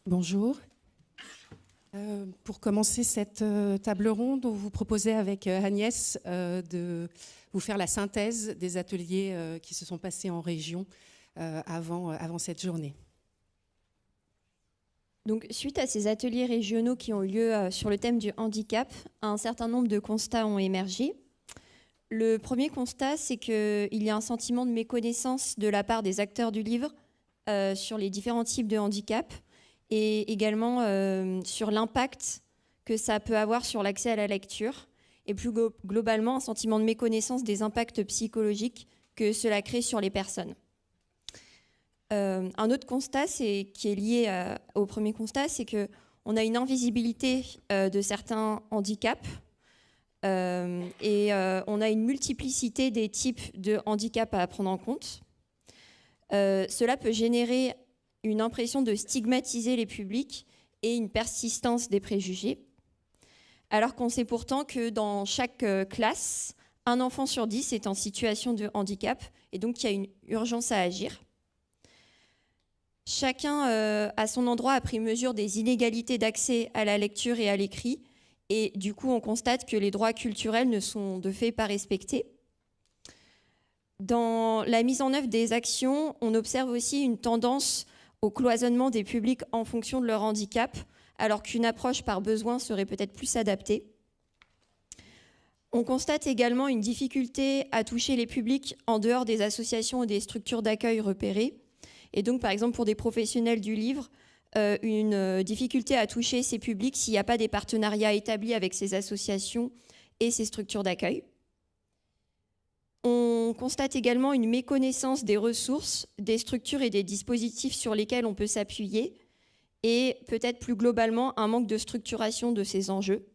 Bonjour. Pour commencer cette table ronde, on vous proposait avec Agnès de vous faire la synthèse des ateliers qui se sont passés en région avant cette journée. Donc, suite à ces ateliers régionaux qui ont eu lieu sur le thème du handicap, un certain nombre de constats ont émergé. Le premier constat, c'est qu'il y a un sentiment de méconnaissance de la part des acteurs du livre sur les différents types de handicap et également sur l'impact que ça peut avoir sur l'accès à la lecture et plus globalement un sentiment de méconnaissance des impacts psychologiques que cela crée sur les personnes. Un autre constat qui est lié au premier constat, c'est qu'on a une invisibilité de certains handicaps et on a une multiplicité des types de handicaps à prendre en compte. Cela peut générer une impression de stigmatiser les publics et une persistance des préjugés, alors qu'on sait pourtant que dans chaque classe, un enfant sur 10 est en situation de handicap et donc il y a une urgence à agir. Chacun, à son endroit, a pris mesure des inégalités d'accès à la lecture et à l'écrit, et du coup, on constate que les droits culturels ne sont de fait pas respectés. Dans la mise en œuvre des actions, on observe aussi une tendance au cloisonnement des publics en fonction de leur handicap, alors qu'une approche par besoin serait peut-être plus adaptée. On constate également une difficulté à toucher les publics en dehors des associations ou des structures d'accueil repérées. Et donc, par exemple, pour des professionnels du livre, une difficulté à toucher ces publics s'il n'y a pas des partenariats établis avec ces associations et ces structures d'accueil. On constate également une méconnaissance des ressources, des structures et des dispositifs sur lesquels on peut s'appuyer et peut-être plus globalement un manque de structuration de ces enjeux.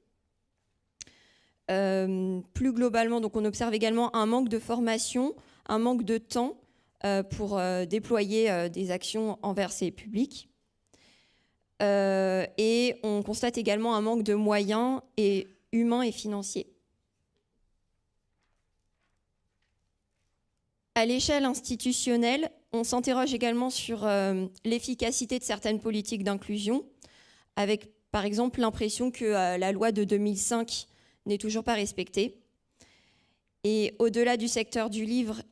Plus globalement, donc on observe également un manque de formation, un manque de temps pour déployer des actions envers ces publics. Et on constate également un manque de moyens humains et financiers. À l'échelle institutionnelle, on s'interroge également sur l'efficacité de certaines politiques d'inclusion, avec par exemple l'impression que la loi de 2005 n'est toujours pas respectée. Et au-delà du secteur du livre,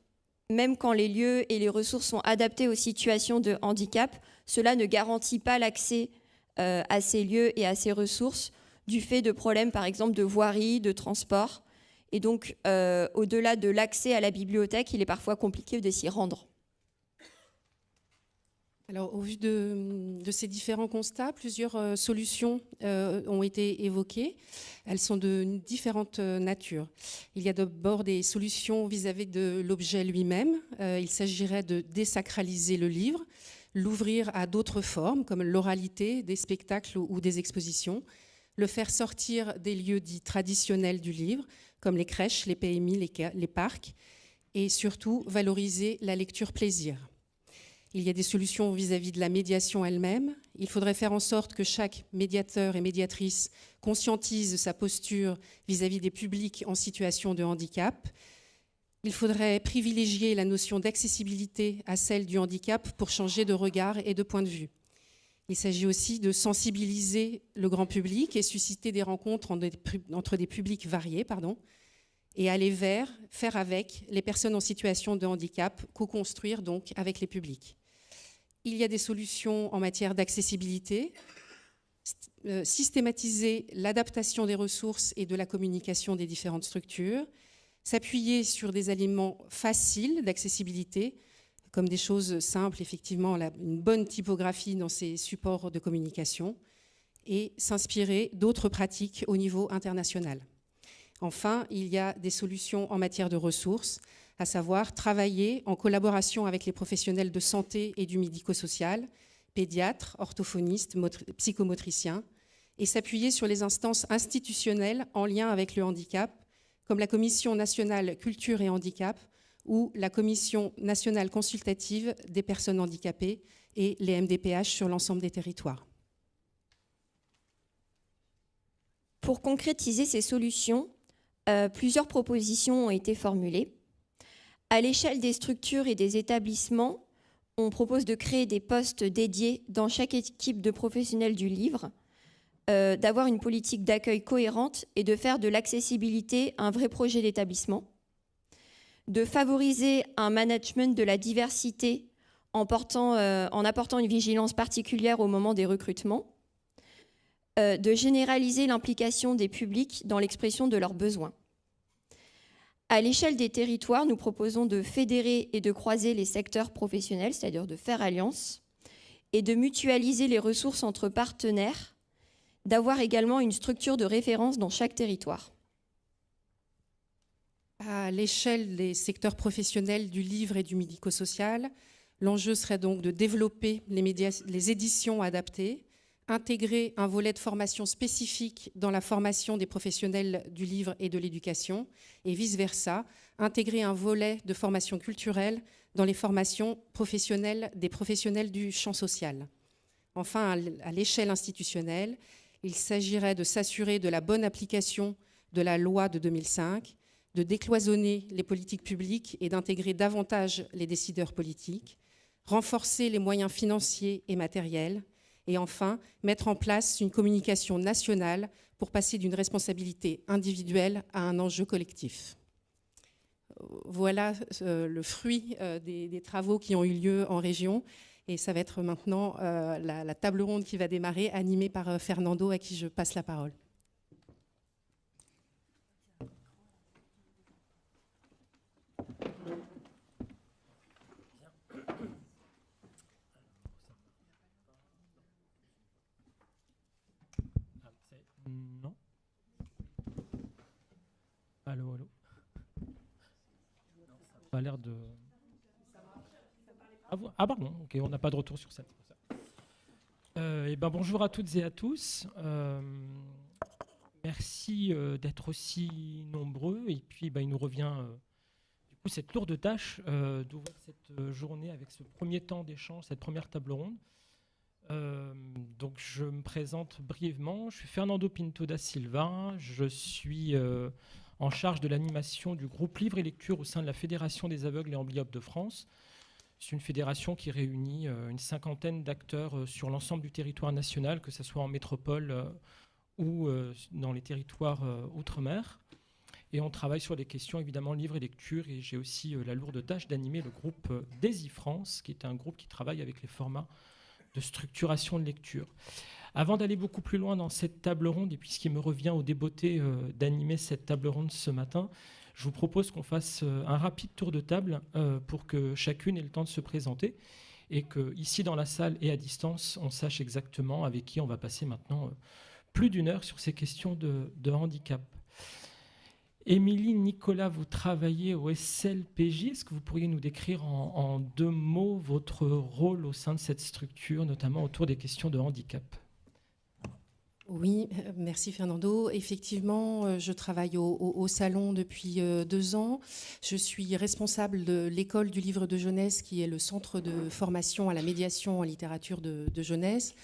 même quand les lieux et les ressources sont adaptés aux situations de handicap, cela ne garantit pas l'accès à ces lieux et à ces ressources du fait de problèmes, par exemple, de voirie, de transport. Et donc, au-delà de l'accès à la bibliothèque, il est parfois compliqué de s'y rendre. Alors, au vu de ces différents constats, plusieurs solutions ont été évoquées. Elles sont de différentes natures. Il y a d'abord des solutions vis-à-vis de l'objet lui-même. Il s'agirait de désacraliser le livre, l'ouvrir à d'autres formes, comme l'oralité, des spectacles ou des expositions, le faire sortir des lieux dits traditionnels du livre, comme les crèches, les PMI, les parcs, et surtout valoriser la lecture plaisir. Il y a des solutions vis-à-vis de la médiation elle-même. Il faudrait faire en sorte que chaque médiateur et médiatrice conscientise sa posture vis-à-vis des publics en situation de handicap. Il faudrait privilégier la notion d'accessibilité à celle du handicap pour changer de regard et de point de vue. Il s'agit aussi de sensibiliser le grand public et susciter des rencontres entre des publics variés, et aller vers, faire avec les personnes en situation de handicap, co-construire donc avec les publics. Il y a des solutions en matière d'accessibilité, systématiser l'adaptation des ressources et de la communication des différentes structures, s'appuyer sur des éléments faciles d'accessibilité, comme des choses simples, effectivement, une bonne typographie dans ces supports de communication, et s'inspirer d'autres pratiques au niveau international. Enfin, il y a des solutions en matière de ressources, à savoir travailler en collaboration avec les professionnels de santé et du médico-social, pédiatres, orthophonistes, psychomotriciens, et s'appuyer sur les instances institutionnelles en lien avec le handicap, comme la Commission nationale culture et handicap ou la Commission nationale consultative des personnes handicapées et les MDPH sur l'ensemble des territoires. Pour concrétiser ces solutions, plusieurs propositions ont été formulées. À l'échelle des structures et des établissements, on propose de créer des postes dédiés dans chaque équipe de professionnels du livre, d'avoir une politique d'accueil cohérente et de faire de l'accessibilité un vrai projet d'établissement, de favoriser un management de la diversité en apportant une vigilance particulière au moment des recrutements, de généraliser l'implication des publics dans l'expression de leurs besoins. À l'échelle des territoires, nous proposons de fédérer et de croiser les secteurs professionnels, c'est-à-dire de faire alliance, et de mutualiser les ressources entre partenaires, d'avoir également une structure de référence dans chaque territoire. À l'échelle des secteurs professionnels du livre et du médico-social, l'enjeu serait donc de développer les éditions adaptées, intégrer un volet de formation spécifique dans la formation des professionnels du livre et de l'éducation, et vice-versa, intégrer un volet de formation culturelle dans les formations professionnelles des professionnels du champ social. Enfin, à l'échelle institutionnelle, il s'agirait de s'assurer de la bonne application de la loi de 2005, de décloisonner les politiques publiques et d'intégrer davantage les décideurs politiques, renforcer les moyens financiers et matériels, et enfin, mettre en place une communication nationale pour passer d'une responsabilité individuelle à un enjeu collectif. Voilà le fruit des travaux qui ont eu lieu en région. Et ça va être maintenant la table ronde qui va démarrer, animée par Fernando, à qui je passe la parole. Non. Allô, allô. Ça n'a pas l'air de... Ah pardon, ok, on n'a pas de retour sur ça. Bonjour à toutes et à tous. Merci d'être aussi nombreux. Et puis il nous revient du coup cette lourde tâche d'ouvrir cette journée avec ce premier temps d'échange, cette première table ronde. Donc je me présente brièvement. Je suis Fernando Pinto da Silva. Je suis en charge de l'animation du groupe Livre et Lecture au sein de la Fédération des aveugles et amblyopes de France. C'est une fédération qui réunit une cinquantaine d'acteurs sur l'ensemble du territoire national, que ce soit en métropole ou dans les territoires outre-mer. Et on travaille sur les questions, évidemment, livre et lecture. Et j'ai aussi la lourde tâche d'animer le groupe DESI France, qui est un groupe qui travaille avec les formats de structuration de lecture. Avant d'aller beaucoup plus loin dans cette table ronde, et puisqu'il me revient au débeauté d'animer cette table ronde ce matin, je vous propose qu'on fasse un rapide tour de table pour que chacune ait le temps de se présenter et qu'ici dans la salle et à distance, on sache exactement avec qui on va passer maintenant plus d'une heure sur ces questions de handicap. Émilie, Nicolas, vous travaillez au SLPJ. Est-ce que vous pourriez nous décrire en 2 mots votre rôle au sein de cette structure, notamment autour des questions de handicap ? Oui, merci Fernando. Effectivement, je travaille au Salon depuis 2 ans. Je suis responsable de l'école du livre de jeunesse, qui est le centre de formation à la médiation en littérature de jeunesse.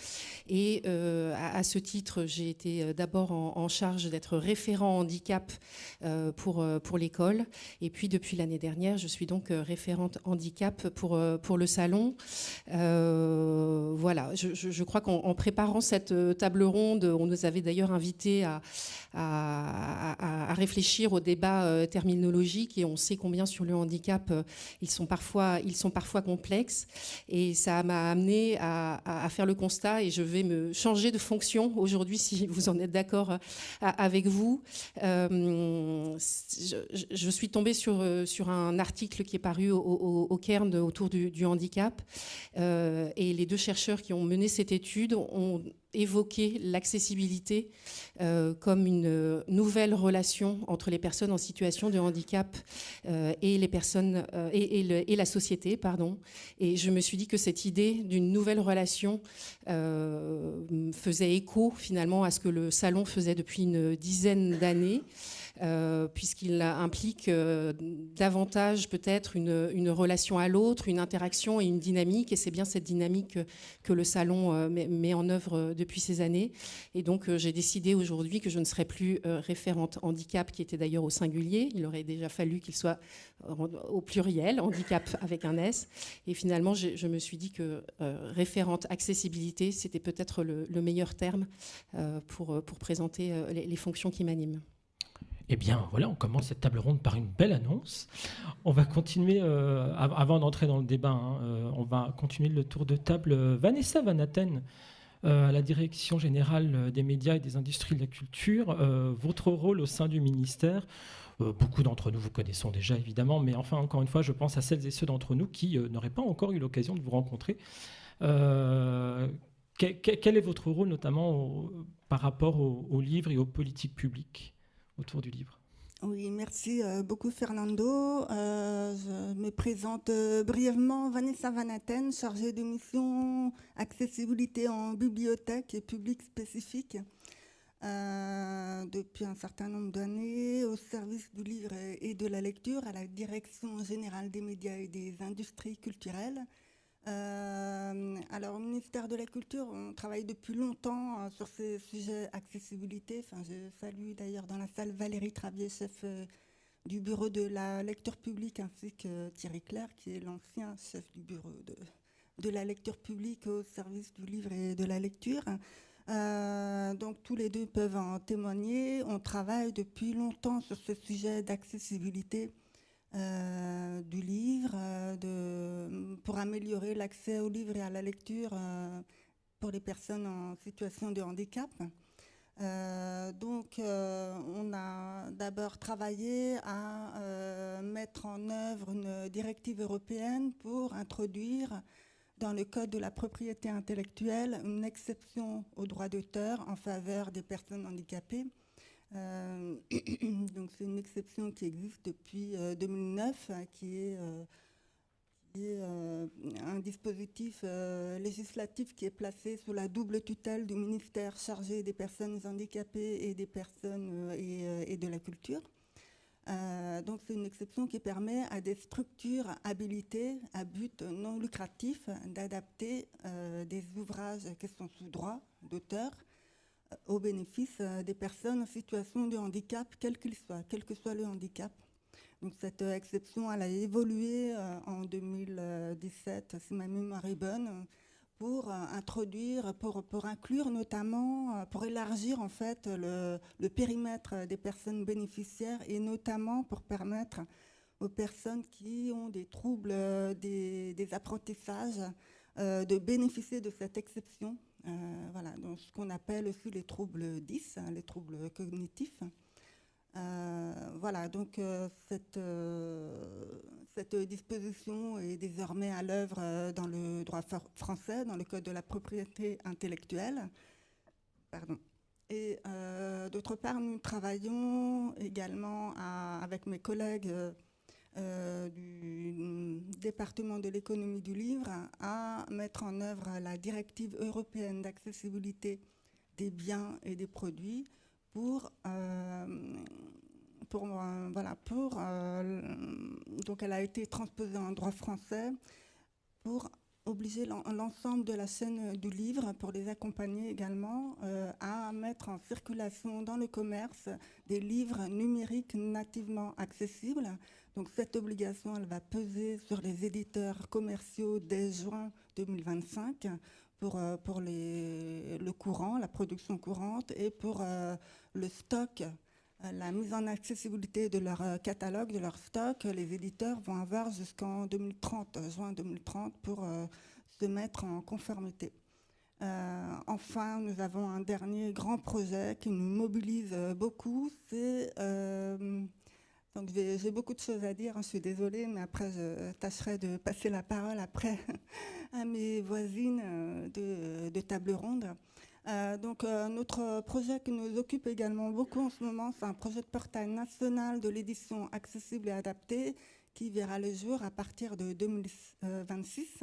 Et à ce titre, j'ai été d'abord en charge d'être référent handicap pour l'école. Et puis depuis l'année dernière, je suis donc référente handicap pour le Salon. Voilà, je crois qu'en préparant cette table ronde, on nous avait d'ailleurs invité à réfléchir au débat terminologique, et on sait combien sur le handicap ils sont parfois complexes, et ça m'a amené à faire le constat, et je vais me changer de fonction aujourd'hui si vous en êtes d'accord avec vous. Je suis tombée sur un article qui est paru au Cairn autour du handicap, et les 2 chercheurs qui ont mené cette étude ont évoquer l'accessibilité comme une nouvelle relation entre les personnes en situation de handicap et les personnes et la société, pardon. Et je me suis dit que cette idée d'une nouvelle relation faisait écho finalement à ce que le Salon faisait depuis une dizaine d'années. puisqu'il implique davantage peut-être une relation à l'autre, une interaction et une dynamique. Et c'est bien cette dynamique que le salon met en œuvre depuis ces années. Et donc, j'ai décidé aujourd'hui que je ne serai plus référente handicap, qui était d'ailleurs au singulier. Il aurait déjà fallu qu'il soit au pluriel, handicap avec un S. Et finalement, je me suis dit que référente accessibilité, c'était peut-être le meilleur terme pour présenter les fonctions qui m'animent. Eh bien, voilà, on commence cette table ronde par une belle annonce. On va continuer, avant d'entrer dans le débat, on va continuer le tour de table. Vanessa Van Aten, à la Direction générale des médias et des industries de la culture, votre rôle au sein du ministère, beaucoup d'entre nous vous connaissons déjà évidemment, mais enfin, encore une fois, je pense à celles et ceux d'entre nous qui n'auraient pas encore eu l'occasion de vous rencontrer. Quel est votre rôle, notamment par rapport aux livres et aux politiques publiques autour du livre? Oui, merci beaucoup Fernando. Je me présente brièvement, Vanessa Van Aten, chargée de mission accessibilité en bibliothèque et public spécifique depuis un certain nombre d'années au service du livre et de la lecture à la Direction générale des médias et des industries culturelles. Alors, au ministère de la Culture, on travaille depuis longtemps sur ces sujets accessibilité. Enfin, je salue d'ailleurs dans la salle Valérie Travier, chef du bureau de la lecture publique, ainsi que Thierry Clerc, qui est l'ancien chef du bureau de la lecture publique au service du livre et de la lecture. Donc, tous les deux peuvent en témoigner. On travaille depuis longtemps sur ce sujet d'accessibilité du livre, pour améliorer l'accès au livre et à la lecture pour les personnes en situation de handicap. Donc, on a d'abord travaillé à mettre en œuvre une directive européenne pour introduire dans le Code de la propriété intellectuelle une exception au droit d'auteur en faveur des personnes handicapées. Donc c'est une exception qui existe depuis 2009, qui est un dispositif législatif qui est placé sous la double tutelle du ministère chargé des personnes handicapées et des personnes et de la culture. Donc c'est une exception qui permet à des structures habilitées à but non lucratif d'adapter des ouvrages qui sont sous droit d'auteur au bénéfice des personnes en situation de handicap, quel qu'il soit, quel que soit le handicap. Donc cette exception, elle a évolué en 2017, si ma mémoire est bonne, pour introduire, pour inclure notamment, pour élargir en fait le périmètre des personnes bénéficiaires et notamment pour permettre aux personnes qui ont des troubles des apprentissages de bénéficier de cette exception. Voilà, donc ce qu'on appelle aussi les troubles 10, les troubles cognitifs. Voilà, donc cette disposition est désormais à l'œuvre dans le droit français, dans le Code de la propriété intellectuelle. Pardon. Et d'autre part, nous travaillons également avec mes collègues du département de l'économie du livre à mettre en œuvre la directive européenne d'accessibilité des biens et des produits donc elle a été transposée en droit français pour obliger l'ensemble de la chaîne du livre, pour les accompagner également, à mettre en circulation dans le commerce des livres numériques nativement accessibles. Donc cette obligation, elle va peser sur les éditeurs commerciaux dès juin 2025 pour le courant, la production courante, et pour le stock, la mise en accessibilité de leur catalogue, de leur stock. Les éditeurs vont avoir jusqu'en 2030, juin 2030, pour se mettre en conformité. Enfin, nous avons un dernier grand projet qui nous mobilise beaucoup, c'est... Donc j'ai beaucoup de choses à dire, je suis désolée, mais après je tâcherai de passer la parole après à mes voisines de table ronde. Donc notre projet qui nous occupe également beaucoup en ce moment, c'est un projet de portail national de l'édition accessible et adaptée qui verra le jour à partir de 2026.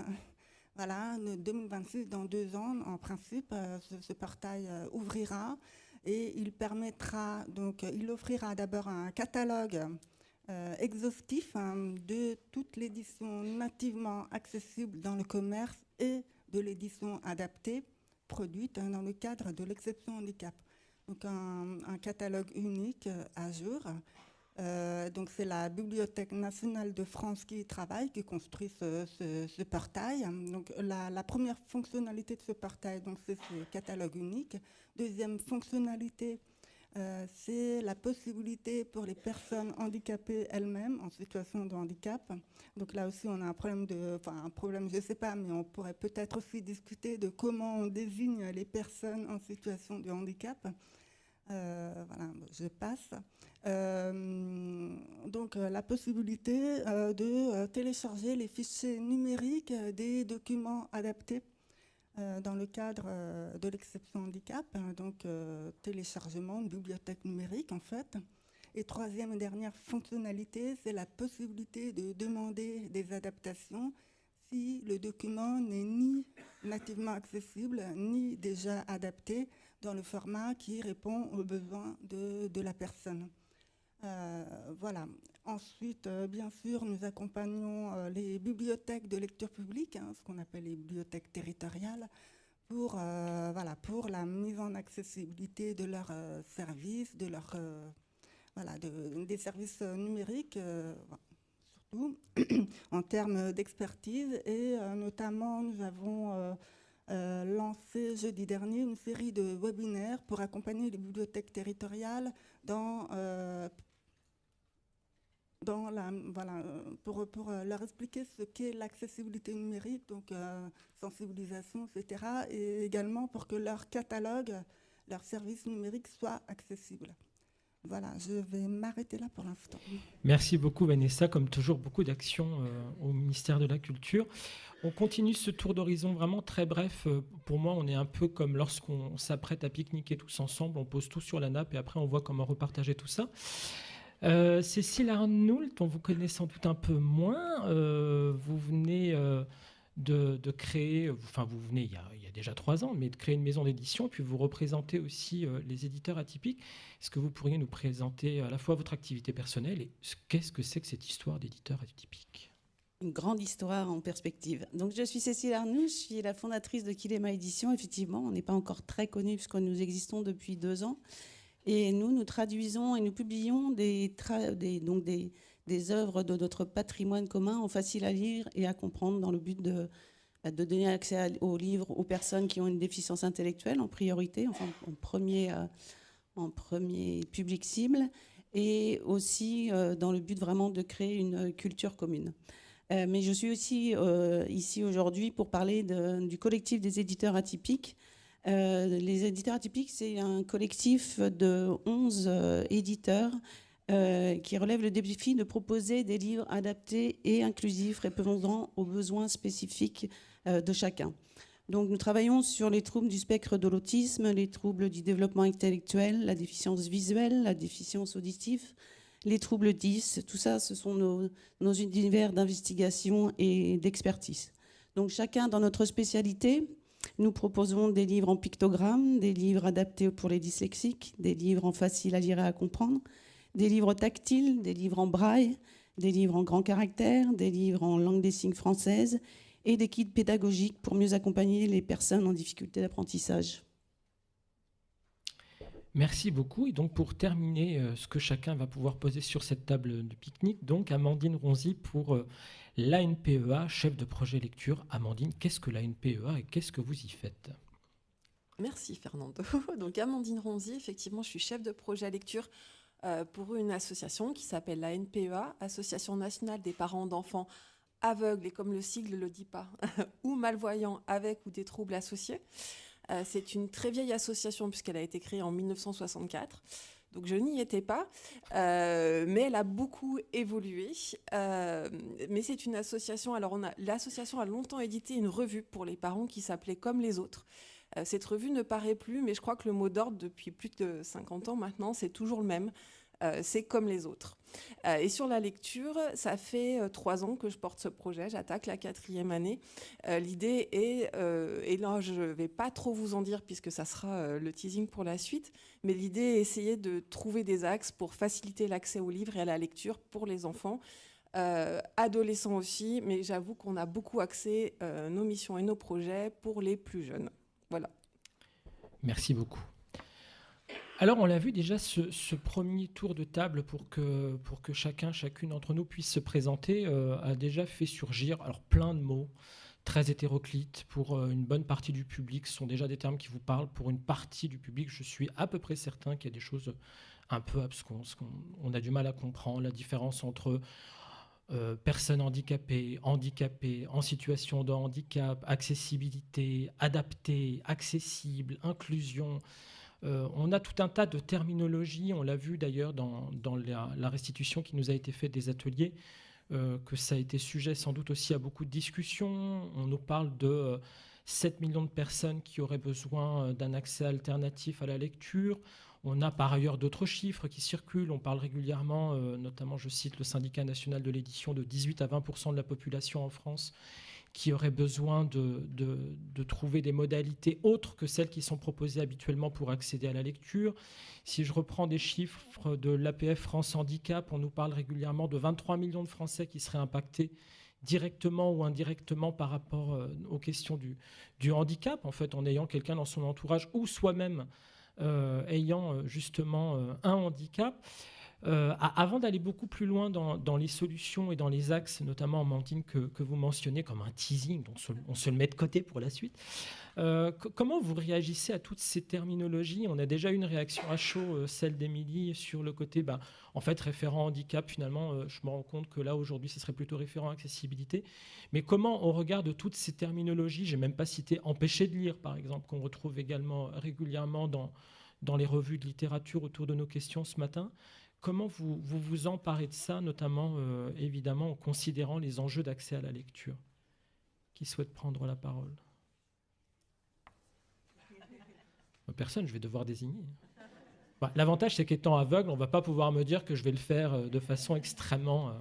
Voilà, 2026, dans 2 ans, en principe, ce portail ouvrira. et il permettra, donc il offrira d'abord un catalogue exhaustif de toute l'édition nativement accessible dans le commerce et de l'édition adaptée produite dans le cadre de l'exception handicap. Donc un catalogue unique à jour. Donc c'est la Bibliothèque nationale de France qui y travaille, qui construit ce portail. Donc la première fonctionnalité de ce portail, donc c'est ce catalogue unique. Deuxième fonctionnalité, c'est la possibilité pour les personnes handicapées elles-mêmes en situation de handicap. Donc là aussi, on a un problème, je ne sais pas, mais on pourrait peut-être aussi discuter de comment on désigne les personnes en situation de handicap. Voilà, je passe. Donc la possibilité de télécharger les fichiers numériques des documents adaptés dans le cadre de l'exception handicap, donc téléchargement, une bibliothèque numérique en fait. Et troisième et dernière fonctionnalité, c'est la possibilité de demander des adaptations si le document n'est ni nativement accessible, ni déjà adapté dans le format qui répond aux besoins de la personne. Voilà. Ensuite, bien sûr, nous accompagnons les bibliothèques de lecture publique, ce qu'on appelle les bibliothèques territoriales, pour la mise en accessibilité de leurs services, des services numériques, surtout en termes d'expertise. Et notamment, nous avons lancé jeudi dernier une série de webinaires pour accompagner les bibliothèques territoriales pour leur expliquer ce qu'est l'accessibilité numérique, donc sensibilisation, etc. Et également pour que leur catalogue, leurs services numériques soient accessibles. Voilà, je vais m'arrêter là pour l'instant. Merci beaucoup Vanessa, comme toujours beaucoup d'actions au ministère de la Culture. On continue ce tour d'horizon vraiment très bref. Pour moi, on est un peu comme lorsqu'on s'apprête à pique-niquer tous ensemble, on pose tout sur la nappe et après on voit comment repartager tout ça. Cécile Arnoult, dont vous connaissez sans doute un peu moins, vous venez de créer, vous venez il y a déjà 3 ans, mais de créer une maison d'édition, puis vous représentez aussi les éditeurs atypiques. Est-ce que vous pourriez nous présenter à la fois votre activité personnelle et qu'est-ce que c'est que cette histoire d'éditeur atypique ? Une grande histoire en perspective. Donc, je suis Cécile Arnoult, je suis la fondatrice de Kilema Édition. Effectivement, on n'est pas encore très connus puisque nous existons depuis 2 ans. Et nous traduisons et nous publions des œuvres de notre patrimoine commun en facile à lire et à comprendre dans le but de donner accès aux livres aux personnes qui ont une déficience intellectuelle en priorité, enfin en premier public cible, et aussi dans le but vraiment de créer une culture commune. Mais je suis aussi ici aujourd'hui pour parler du collectif des éditeurs atypiques. Les éditeurs atypiques, c'est un collectif de 11 éditeurs qui relève le défi de proposer des livres adaptés et inclusifs répondant aux besoins spécifiques de chacun. Donc, nous travaillons sur les troubles du spectre de l'autisme, les troubles du développement intellectuel, la déficience visuelle, la déficience auditive, les troubles 10. Tout ça, ce sont nos univers d'investigation et d'expertise. Donc, chacun dans notre spécialité. Nous proposons des livres en pictogrammes, des livres adaptés pour les dyslexiques, des livres en facile à lire et à comprendre, des livres tactiles, des livres en braille, des livres en grand caractère, des livres en langue des signes française et des kits pédagogiques pour mieux accompagner les personnes en difficulté d'apprentissage. Merci beaucoup. Et donc, pour terminer ce que chacun va pouvoir poser sur cette table de pique-nique, donc Amandine Ronzi pour l'ANPEA, chef de projet lecture. Amandine, qu'est-ce que l'ANPEA et qu'est-ce que vous y faites ? Merci Fernando. Donc Amandine Ronzi, effectivement, je suis chef de projet lecture pour une association qui s'appelle l'ANPEA, Association nationale des parents d'enfants aveugles, et comme le sigle ne le dit pas, ou malvoyants avec ou des troubles associés. C'est une très vieille association puisqu'elle a été créée en 1964. Donc je n'y étais pas, mais elle a beaucoup évolué. Mais c'est une association. Alors l'association a longtemps édité une revue pour les parents qui s'appelait Comme les autres. Cette revue ne paraît plus, mais je crois que le mot d'ordre depuis plus de 50 ans maintenant, c'est toujours le même. c'est comme les autres. Et sur la lecture, ça fait 3 ans que je porte ce projet, j'attaque la 4e année. L'idée est, et là je ne vais pas trop vous en dire puisque ça sera le teasing pour la suite, mais l'idée est essayer de trouver des axes pour faciliter l'accès aux livres et à la lecture pour les enfants, adolescents aussi, mais j'avoue qu'on a beaucoup axé nos missions et nos projets pour les plus jeunes. Voilà. Merci beaucoup. Alors, on l'a vu déjà, ce premier tour de table pour que chacune d'entre nous puisse se présenter a déjà fait surgir plein de mots très hétéroclites. Pour une bonne partie du public, ce sont déjà des termes qui vous parlent. Pour une partie du public, je suis à peu près certain qu'il y a des choses un peu absconses, qu'on a du mal à comprendre, la différence entre personnes handicapées, en situation de handicap, accessibilité, adapté, accessible, inclusion. On a tout un tas de terminologies, on l'a vu d'ailleurs dans la restitution qui nous a été faite des ateliers, que ça a été sujet sans doute aussi à beaucoup de discussions. On nous parle de 7 millions de personnes qui auraient besoin d'un accès alternatif à la lecture. On a par ailleurs d'autres chiffres qui circulent. On parle régulièrement, notamment je cite le Syndicat national de l'édition, de 18 à 20% de la population en France qui aurait besoin de trouver des modalités autres que celles qui sont proposées habituellement pour accéder à la lecture. Si je reprends des chiffres de l'APF France Handicap, on nous parle régulièrement de 23 millions de Français qui seraient impactés directement ou indirectement par rapport aux questions du handicap, en fait, en ayant quelqu'un dans son entourage ou soi-même ayant justement un handicap. Avant d'aller beaucoup plus loin dans les solutions et dans les axes, notamment Amandine, que vous mentionnez comme un teasing, dont on se le met de côté pour la suite, comment vous réagissez à toutes ces terminologies? On a déjà eu une réaction à chaud, celle d'Émilie, sur le côté, en fait, référent handicap, finalement, je me rends compte que là, aujourd'hui, ce serait plutôt référent accessibilité. Mais comment on regarde toutes ces terminologies? J'ai même pas cité empêcher de lire, par exemple, qu'on retrouve également régulièrement dans les revues de littérature autour de nos questions ce matin. Comment vous emparez de ça, notamment, évidemment, en considérant les enjeux d'accès à la lecture? Qui souhaite prendre la parole? Personne, je vais devoir désigner. L'avantage, c'est qu'étant aveugle, on ne va pas pouvoir me dire que je vais le faire de façon extrêmement...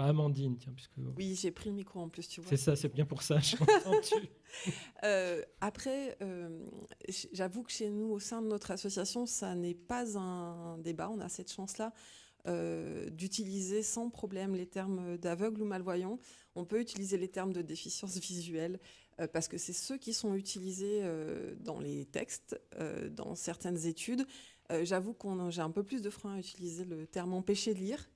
Amandine, tiens, puisque... Oui, j'ai pris le micro en plus, tu vois. C'est ça, c'est bien pour ça. Après, j'avoue que chez nous, au sein de notre association, ça n'est pas un débat. On a cette chance-là d'utiliser sans problème les termes d'aveugle ou malvoyant. On peut utiliser les termes de déficience visuelle parce que c'est ceux qui sont utilisés dans les textes, dans certaines études. J'avoue que j'ai un peu plus de frein à utiliser le terme empêcher de lire,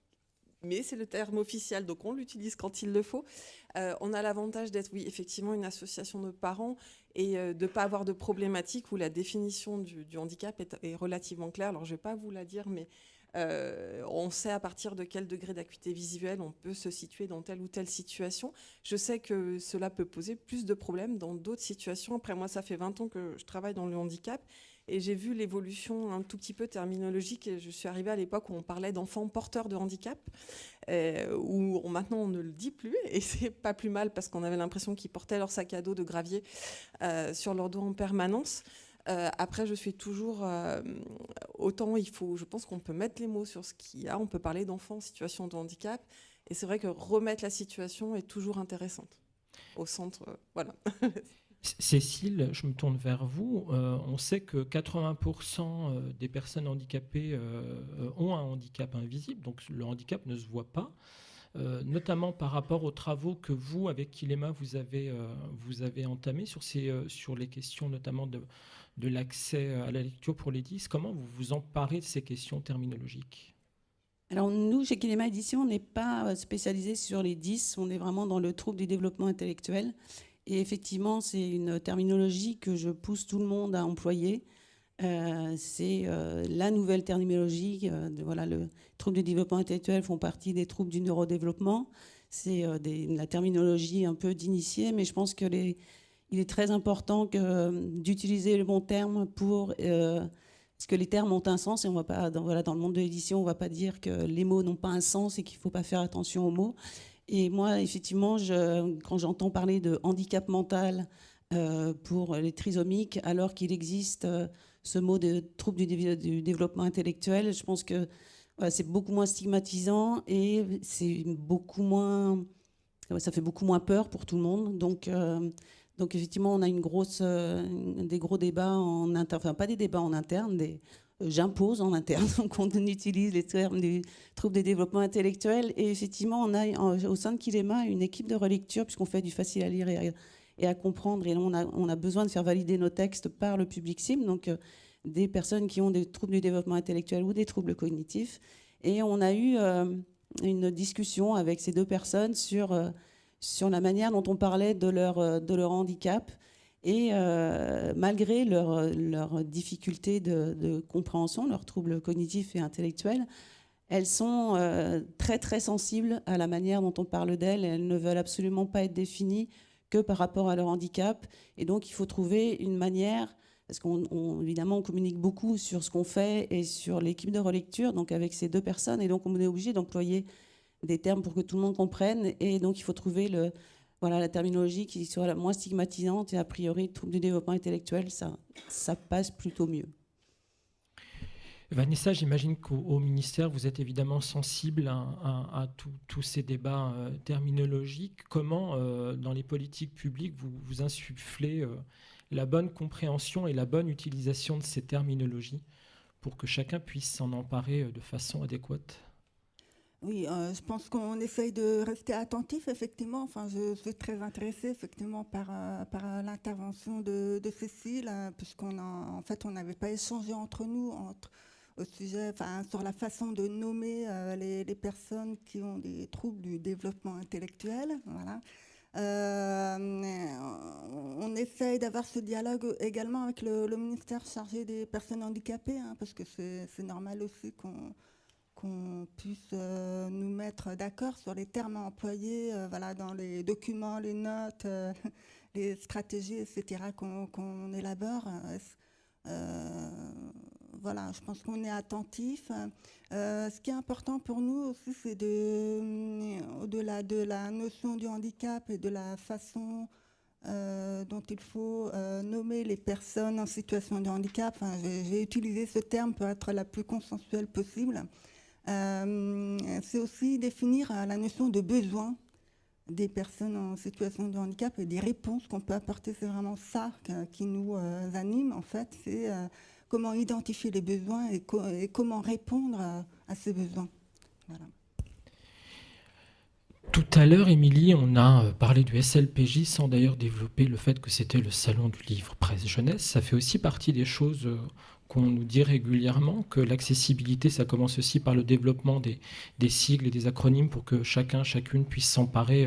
mais c'est le terme officiel, donc on l'utilise quand il le faut. On a l'avantage d'être, oui, effectivement, une association de parents et de ne pas avoir de problématique où la définition du handicap est relativement claire. Alors, je ne vais pas vous la dire, mais on sait à partir de quel degré d'acuité visuelle on peut se situer dans telle ou telle situation. Je sais que cela peut poser plus de problèmes dans d'autres situations. Après, moi, ça fait 20 ans que je travaille dans le handicap. Et j'ai vu l'évolution un tout petit peu terminologique. Je suis arrivée à l'époque où on parlait d'enfants porteurs de handicap, où maintenant on ne le dit plus. Et c'est pas plus mal parce qu'on avait l'impression qu'ils portaient leur sac à dos de gravier sur leur dos en permanence. Après, je suis toujours... autant je pense qu'on peut mettre les mots sur ce qu'il y a. On peut parler d'enfants en situation de handicap. Et c'est vrai que remettre la situation est toujours intéressante. Au centre, voilà. Cécile, je me tourne vers vous. On sait que 80% des personnes handicapées ont un handicap invisible, donc le handicap ne se voit pas, notamment par rapport aux travaux que vous, avec Kilema, vous avez entamés sur les questions notamment de l'accès à la lecture pour les 10. Comment vous vous emparez de ces questions terminologiques? Alors nous, chez Kilema Édition, on n'est pas spécialisé sur les 10, on est vraiment dans le trouble du développement intellectuel. Et effectivement, c'est une terminologie que je pousse tout le monde à employer. C'est la nouvelle terminologie. Le trouble du développement intellectuel font partie des troubles du neurodéveloppement. C'est la terminologie un peu d'initié, mais je pense qu'il est très important d'utiliser le bon terme parce que les termes ont un sens et on va pas, dans le monde de l'édition, on ne va pas dire que les mots n'ont pas un sens et qu'il ne faut pas faire attention aux mots. Et moi, effectivement, quand j'entends parler de handicap mental pour les trisomiques, alors qu'il existe ce mot de trouble du développement intellectuel. Je pense que voilà, c'est beaucoup moins stigmatisant et c'est beaucoup moins, ça fait beaucoup moins peur pour tout le monde. Donc effectivement, on a des gros débats en interne, enfin pas des débats en interne, j'impose en interne, donc on utilise les termes du trouble du développement intellectuel. Et effectivement, on a au sein de Kilema une équipe de relecture, puisqu'on fait du facile à lire et à comprendre. Et là, on a besoin de faire valider nos textes par le public cible, donc des personnes qui ont des troubles du développement intellectuel ou des troubles cognitifs. Et on a eu une discussion avec ces deux personnes sur la manière dont on parlait de leur handicap. Et malgré leur difficulté de compréhension, leurs troubles cognitifs et intellectuels, elles sont très très sensibles à la manière dont on parle d'elles. Elles ne veulent absolument pas être définies que par rapport à leur handicap. Et donc il faut trouver une manière, parce évidemment on communique beaucoup sur ce qu'on fait et sur l'équipe de relecture, donc avec ces deux personnes, et donc on est obligé d'employer des termes pour que tout le monde comprenne. Et donc il faut trouver la terminologie qui soit la moins stigmatisante, et a priori, le trouble du développement intellectuel, ça passe plutôt mieux. Vanessa, j'imagine qu'au ministère, vous êtes évidemment sensible à tous ces débats terminologiques. Comment, dans les politiques publiques, vous insufflez la bonne compréhension et la bonne utilisation de ces terminologies pour que chacun puisse s'en emparer de façon adéquate ? Oui, je pense qu'on essaye de rester attentif, effectivement. Enfin, je suis très intéressée, effectivement, par l'intervention de Cécile, puisqu'on n'avait pas échangé entre nous au sujet, sur la façon de nommer les personnes qui ont des troubles du développement intellectuel. Voilà. On essaye d'avoir ce dialogue également avec le ministère chargé des personnes handicapées, parce que c'est normal aussi qu'on puisse nous mettre d'accord sur les termes à employer dans les documents, les notes, les stratégies, etc. qu'on élabore. Je pense qu'on est attentif. Ce qui est important pour nous aussi, c'est au-delà de la notion du handicap et de la façon dont il faut nommer les personnes en situation de handicap. J'ai utilisé ce terme pour être la plus consensuelle possible. C'est aussi définir la notion de besoin des personnes en situation de handicap et des réponses qu'on peut apporter. C'est vraiment ça qui nous anime, en fait. C'est comment identifier les besoins et comment répondre à ces besoins. Voilà. Tout à l'heure, Émilie, on a parlé du SLPJ sans d'ailleurs développer le fait que c'était le salon du livre presse jeunesse. Ça fait aussi partie des choses qu'on nous dit régulièrement, que l'accessibilité, ça commence aussi par le développement des sigles et des acronymes pour que chacune puisse s'emparer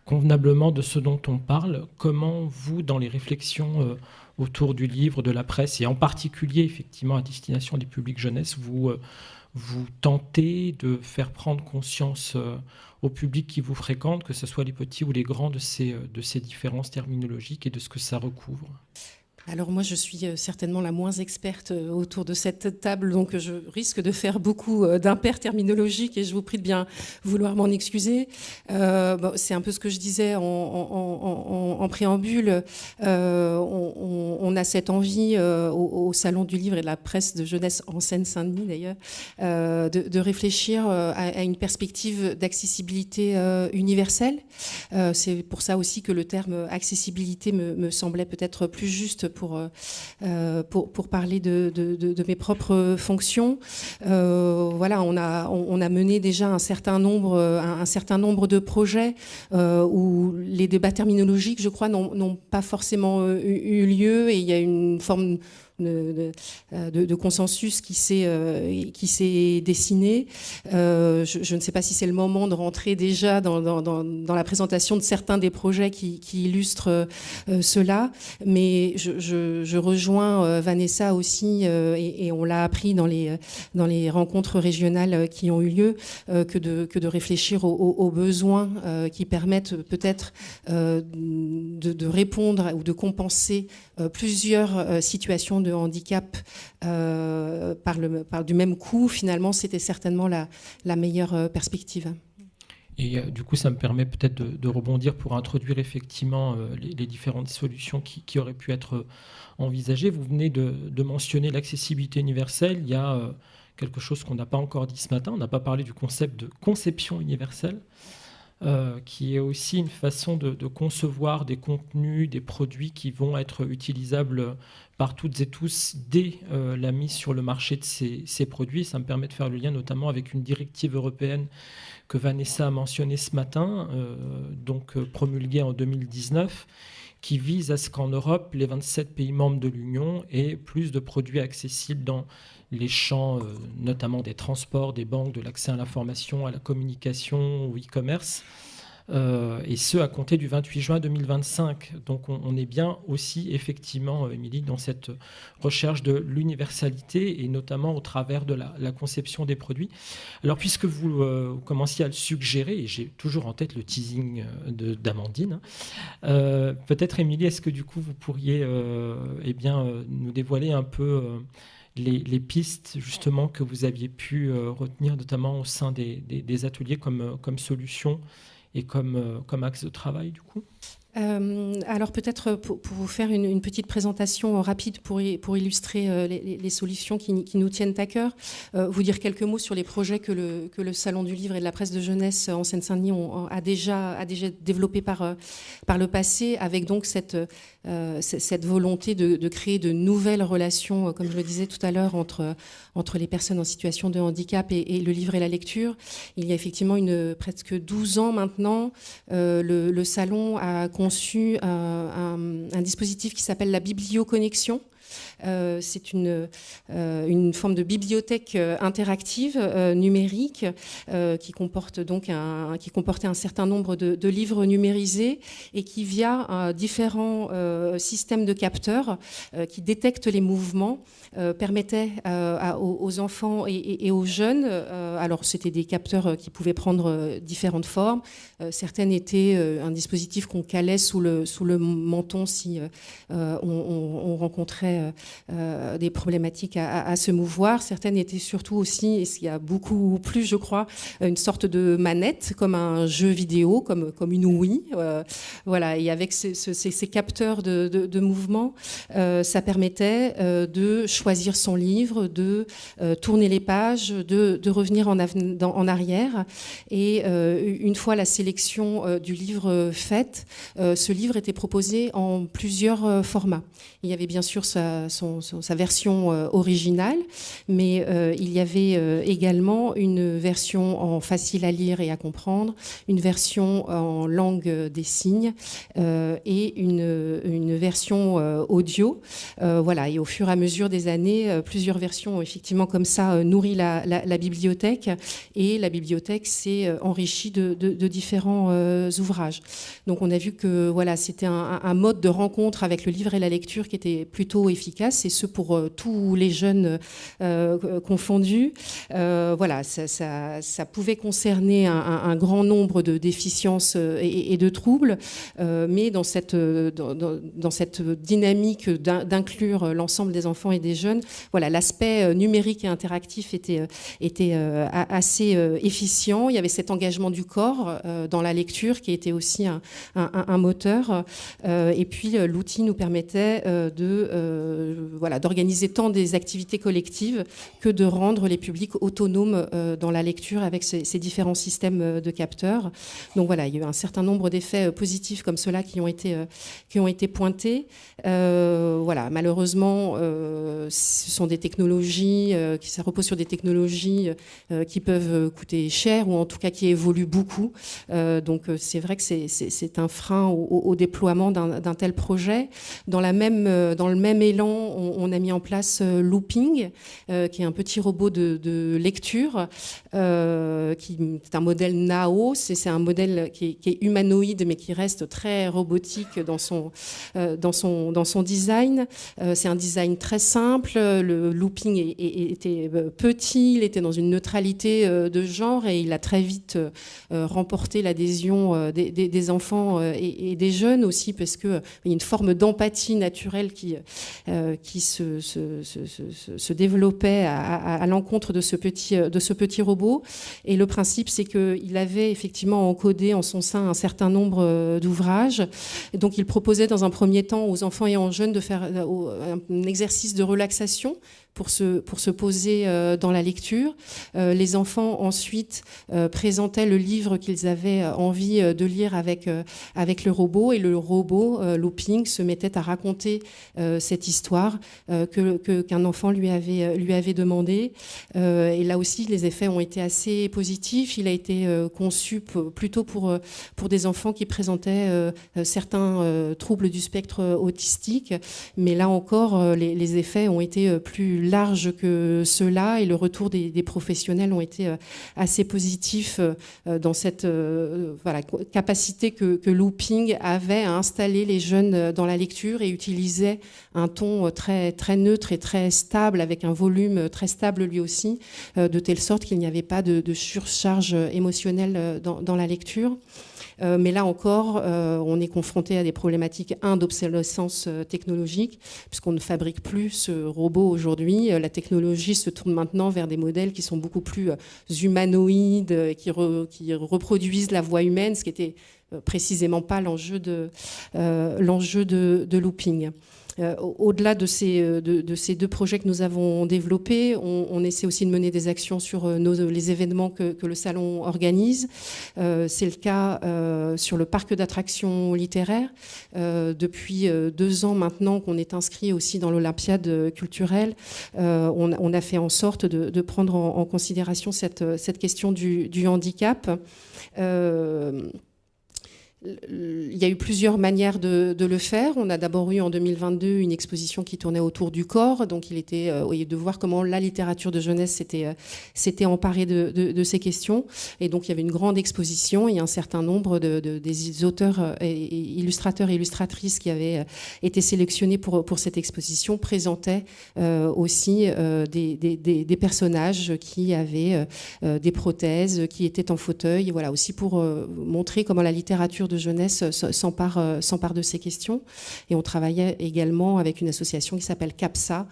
convenablement de ce dont on parle. Comment vous, dans les réflexions autour du livre, de la presse, et en particulier effectivement à destination des publics jeunesse, vous tentez de faire prendre conscience au public qui vous fréquente, que ce soit les petits ou les grands, de ces différences terminologiques et de ce que ça recouvre ? Alors moi, je suis certainement la moins experte autour de cette table, donc je risque de faire beaucoup d'impairs terminologiques et je vous prie de bien vouloir m'en excuser. C'est un peu ce que je disais en préambule. On a cette envie au Salon du Livre et de la Presse de Jeunesse en Seine-Saint-Denis d'ailleurs, de réfléchir à une perspective d'accessibilité universelle. C'est pour ça aussi que le terme accessibilité me semblait peut-être plus juste pour parler de mes propres fonctions. On a mené déjà un certain nombre de projets où les débats terminologiques, je crois, n'ont pas forcément eu lieu, et il y a une forme de consensus qui s'est dessiné. Je ne sais pas si c'est le moment de rentrer déjà dans la présentation de certains des projets qui illustrent cela, mais je rejoins Vanessa aussi, et on l'a appris dans les rencontres régionales qui ont eu lieu, que de réfléchir aux besoins qui permettent peut-être de répondre ou de compenser plusieurs situations de handicap par du même coup. Finalement, c'était certainement la meilleure perspective. Et du coup, ça me permet peut-être de rebondir pour introduire effectivement les différentes solutions qui auraient pu être envisagées. Vous venez de mentionner l'accessibilité universelle. Il y a quelque chose qu'on n'a pas encore dit ce matin. On n'a pas parlé du concept de conception universelle, qui est aussi une façon de concevoir des contenus, des produits qui vont être utilisables par toutes et tous dès la mise sur le marché de ces produits. Ça me permet de faire le lien notamment avec une directive européenne que Vanessa a mentionnée ce matin, promulguée en 2019, qui vise à ce qu'en Europe, les 27 pays membres de l'Union aient plus de produits accessibles dans les champs, notamment des transports, des banques, de l'accès à l'information, à la communication, au e-commerce, et ce, à compter du 28 juin 2025. Donc on est bien aussi, effectivement, Émilie, dans cette recherche de l'universalité, et notamment au travers de la conception des produits. Alors, puisque vous commenciez à le suggérer, et j'ai toujours en tête le teasing d'Amandine, peut-être, Émilie, est-ce que du coup, vous pourriez nous dévoiler un peu les pistes, justement, que vous aviez pu retenir, notamment au sein des ateliers comme solution et comme axe de travail, du coup? Alors peut-être pour vous faire une petite présentation rapide pour illustrer les solutions qui nous tiennent à cœur, vous dire quelques mots sur les projets que le Salon du Livre et de la Presse de Jeunesse en Seine-Saint-Denis a déjà développé par le passé, avec donc cette volonté de créer de nouvelles relations, comme je le disais tout à l'heure, entre les personnes en situation de handicap et le livre et la lecture. Il y a effectivement presque 12 ans maintenant, le Salon a conçu un dispositif qui s'appelle la Biblioconnexion. C'est une forme de bibliothèque interactive numérique qui comportait un certain nombre de livres numérisés et qui, via différents systèmes de capteurs qui détectent les mouvements, permettait aux enfants et aux jeunes, alors c'était des capteurs qui pouvaient prendre différentes formes. Certaines étaient un dispositif qu'on calait sous le menton si on rencontrait des problématiques à se mouvoir. Certaines étaient surtout aussi, et il y a beaucoup plus, je crois, une sorte de manette, comme un jeu vidéo, comme une Wii. Voilà, et avec ces capteurs de mouvement, ça permettait de choisir son livre, de tourner les pages, de revenir en arrière. Et une fois la sélection du livre faite, ce livre était proposé en plusieurs formats. Il y avait bien sûr sa version originale, mais il y avait également une version en facile à lire et à comprendre, une version en langue des signes et une version audio. Voilà, et au fur et à mesure des années, plusieurs versions effectivement comme ça nourrit la bibliothèque, et la bibliothèque s'est enrichie de différents ouvrages. Donc on a vu que voilà, c'était un mode de rencontre avec le livre et la lecture qui était plutôt efficace, et ce pour tous les jeunes confondus. Voilà, ça pouvait concerner un grand nombre de déficiences et de troubles, mais dans cette dynamique d'inclure l'ensemble des enfants et des jeunes, voilà, l'aspect numérique et interactif était assez efficient. Il y avait cet engagement du corps dans la lecture qui était aussi un moteur, et puis l'outil nous permettait d'organiser tant des activités collectives que de rendre les publics autonomes dans la lecture avec ces différents systèmes de capteurs. Donc voilà, il y a eu un certain nombre d'effets positifs comme cela qui ont été pointés. Voilà, malheureusement, ce sont des technologies ça repose sur des technologies qui peuvent coûter cher, ou en tout cas qui évoluent beaucoup. Donc c'est vrai que c'est un frein au déploiement d'un tel projet. Dans le même élan, on a mis en place Looping, qui est un petit robot de lecture, qui est un modèle Nao. C'est un modèle qui est humanoïde, mais qui reste très robotique dans son design. C'est un design très simple. Le Looping était petit, il était dans une neutralité de genre, et il a très vite remporté l'adhésion des enfants et des jeunes aussi, parce qu'il y a une forme d'empathie naturelle qui se développait à l'encontre de ce petit robot. Et le principe, c'est qu'il avait effectivement encodé en son sein un certain nombre d'ouvrages. Et donc, il proposait dans un premier temps aux enfants et aux jeunes de faire un exercice de relaxation pour se poser dans la lecture. Les enfants ensuite présentaient le livre qu'ils avaient envie de lire avec le robot, et le robot, Looping, se mettait à raconter cette histoire qu'un enfant lui avait demandé. Et là aussi, les effets ont été assez positifs. Il a été conçu plutôt pour des enfants qui présentaient certains troubles du spectre autistique, mais là encore, les effets ont été plus large que cela, et le retour des professionnels ont été assez positifs dans cette capacité que Looping avait à installer les jeunes dans la lecture, et utilisait un ton très, très neutre et très stable, avec un volume très stable lui aussi, de telle sorte qu'il n'y avait pas de surcharge émotionnelle dans la lecture. Mais là encore, on est confronté à des problématiques d'obsolescence technologique, puisqu'on ne fabrique plus ce robot aujourd'hui. La technologie se tourne maintenant vers des modèles qui sont beaucoup plus humanoïdes, qui reproduisent la voix humaine, ce qui était précisément pas l'enjeu de Looping. Au-delà de ces deux projets que nous avons développés, on essaie aussi de mener des actions sur les événements que le Salon organise. C'est le cas sur le parc d'attractions littéraires. Depuis 2 ans maintenant qu'on est inscrit aussi dans l'Olympiade culturelle, on a fait en sorte de prendre en considération cette question du handicap. Il y a eu plusieurs manières de le faire. On a d'abord eu en 2022 une exposition qui tournait autour du corps. Donc il était de voir comment la littérature de jeunesse s'était emparée de ces questions. Et donc il y avait une grande exposition, et un certain nombre des auteurs, illustrateurs et illustratrices qui avaient été sélectionnés pour cette exposition présentaient aussi des personnages qui avaient des prothèses, qui étaient en fauteuil. Voilà, aussi pour montrer comment la littérature de jeunesse s'empare de ces questions. Et on travaillait également avec une association qui s'appelle CAPSA,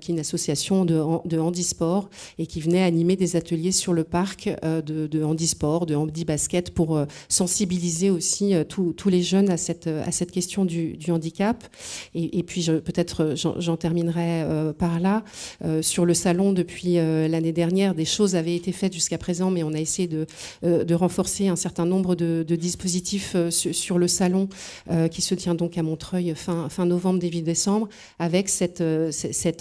qui est une association de handisport, et qui venait animer des ateliers sur le parc de handisport, de handi-basket, pour sensibiliser aussi tous les jeunes à cette question du handicap. Et puis peut-être j'en terminerai par là. Sur le salon, depuis l'année dernière, des choses avaient été faites jusqu'à présent, mais on a essayé de renforcer un certain nombre de dispositifs sur le salon qui se tient donc à Montreuil fin novembre, début décembre, avec cette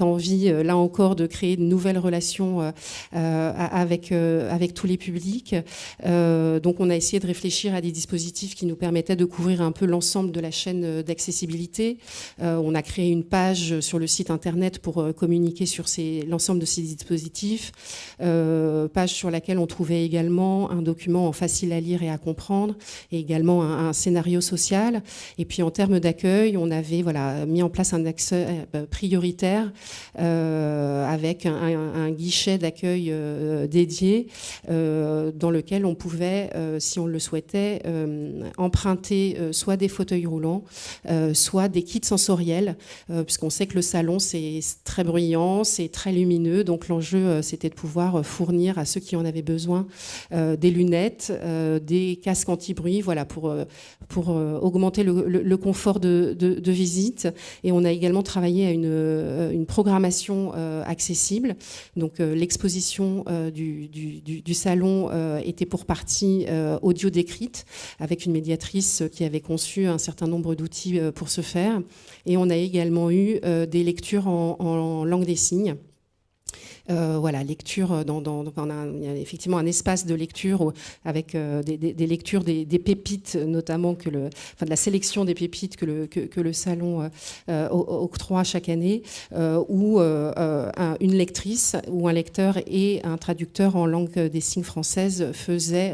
envie, là encore, de créer de nouvelles relations avec tous les publics. Donc on a essayé de réfléchir à des dispositifs qui nous permettaient de couvrir un peu l'ensemble de la chaîne d'accessibilité. On a créé une page sur le site internet pour communiquer sur l'ensemble de ces dispositifs, page sur laquelle on trouvait également un document facile à lire et à comprendre, et également un scénario social. Et puis en termes d'accueil, on avait mis en place un accès prioritaire avec un guichet d'accueil dédié dans lequel on pouvait, si on le souhaitait, emprunter soit des fauteuils roulants, soit des kits sensoriels, puisqu'on sait que le salon, c'est très bruyant, c'est très lumineux. Donc l'enjeu, c'était de pouvoir fournir à ceux qui en avaient besoin des lunettes, des casques anti-bruit, voilà, pour augmenter le confort de visite. Et on a également travaillé à une programmation accessible. Donc l'exposition du salon était pour partie audio décrite, avec une médiatrice qui avait conçu un certain nombre d'outils pour ce faire. Et on a également eu des lectures en langue des signes. Lecture, il y a effectivement un espace de lecture avec des lectures des pépites, notamment de la sélection des pépites que le salon octroie chaque année, où une lectrice ou un lecteur et un traducteur en langue des signes française faisaient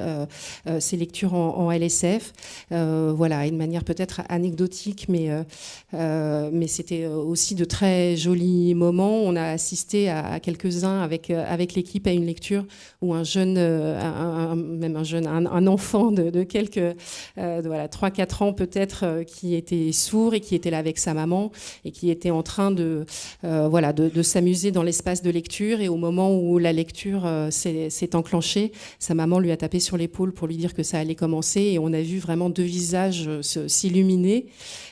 ces lectures en LSF. Une manière peut-être anecdotique, mais c'était aussi de très jolis moments. On a assisté à quelques-uns quelques-uns avec l'équipe à une lecture où un jeune, un enfant de quelques 3-4 ans peut-être, qui était sourd et qui était là avec sa maman et qui était en train de s'amuser dans l'espace de lecture, et au moment où la lecture s'est enclenchée, sa maman lui a tapé sur l'épaule pour lui dire que ça allait commencer, et on a vu vraiment 2 visages s'illuminer.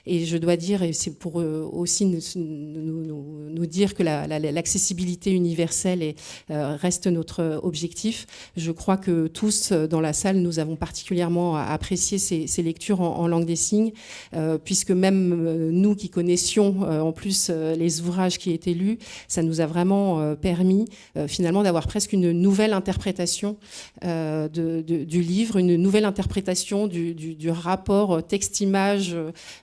Et je dois dire, et c'est pour aussi nous dire que l'accessibilité universelle reste notre objectif. Je crois que tous dans la salle, nous avons particulièrement apprécié ces lectures en langue des signes, puisque même nous qui connaissions en plus les ouvrages qui étaient lus, ça nous a vraiment permis finalement d'avoir presque une nouvelle interprétation du livre, une nouvelle interprétation du rapport texte-image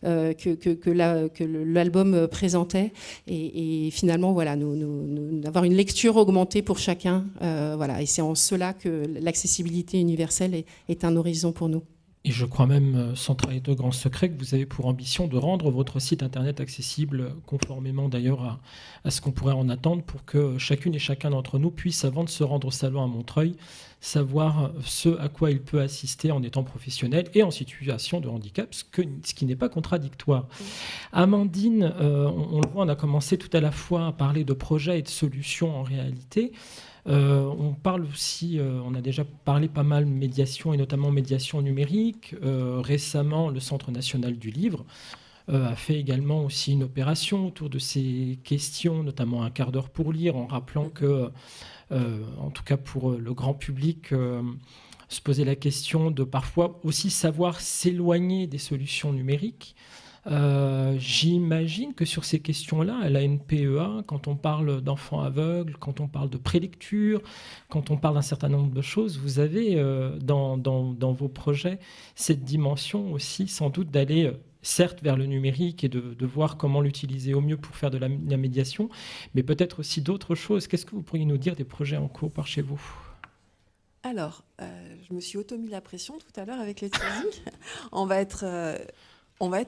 que l'album présentait, et finalement d'avoir une lecture augmentée pour chacun, et c'est en cela que l'accessibilité universelle est un horizon pour nous. Et je crois même, sans trahir de grands secrets, que vous avez pour ambition de rendre votre site internet accessible, conformément d'ailleurs à ce qu'on pourrait en attendre, pour que chacune et chacun d'entre nous puisse, avant de se rendre au salon à Montreuil, savoir ce à quoi il peut assister en étant professionnel et en situation de handicap, ce qui n'est pas contradictoire. Amandine, on le voit, on a commencé tout à la fois à parler de projets et de solutions en réalité. On parle aussi, on a déjà parlé pas mal de médiation, et notamment médiation numérique. Récemment, le Centre national du livre a fait également aussi une opération autour de ces questions, notamment un quart d'heure pour lire, en rappelant que, en tout cas pour le grand public, se poser la question de parfois aussi savoir s'éloigner des solutions numériques. J'imagine que sur ces questions-là, à la NPEA, quand on parle d'enfants aveugles, quand on parle de prélecture, quand on parle d'un certain nombre de choses, vous avez dans vos projets cette dimension aussi, sans doute, d'aller certes vers le numérique et de voir comment l'utiliser au mieux pour faire de la médiation, mais peut-être aussi d'autres choses. Qu'est-ce que vous pourriez nous dire des projets en cours par chez vous ? Alors, je me suis auto-mis la pression tout à l'heure avec les teasings. On va être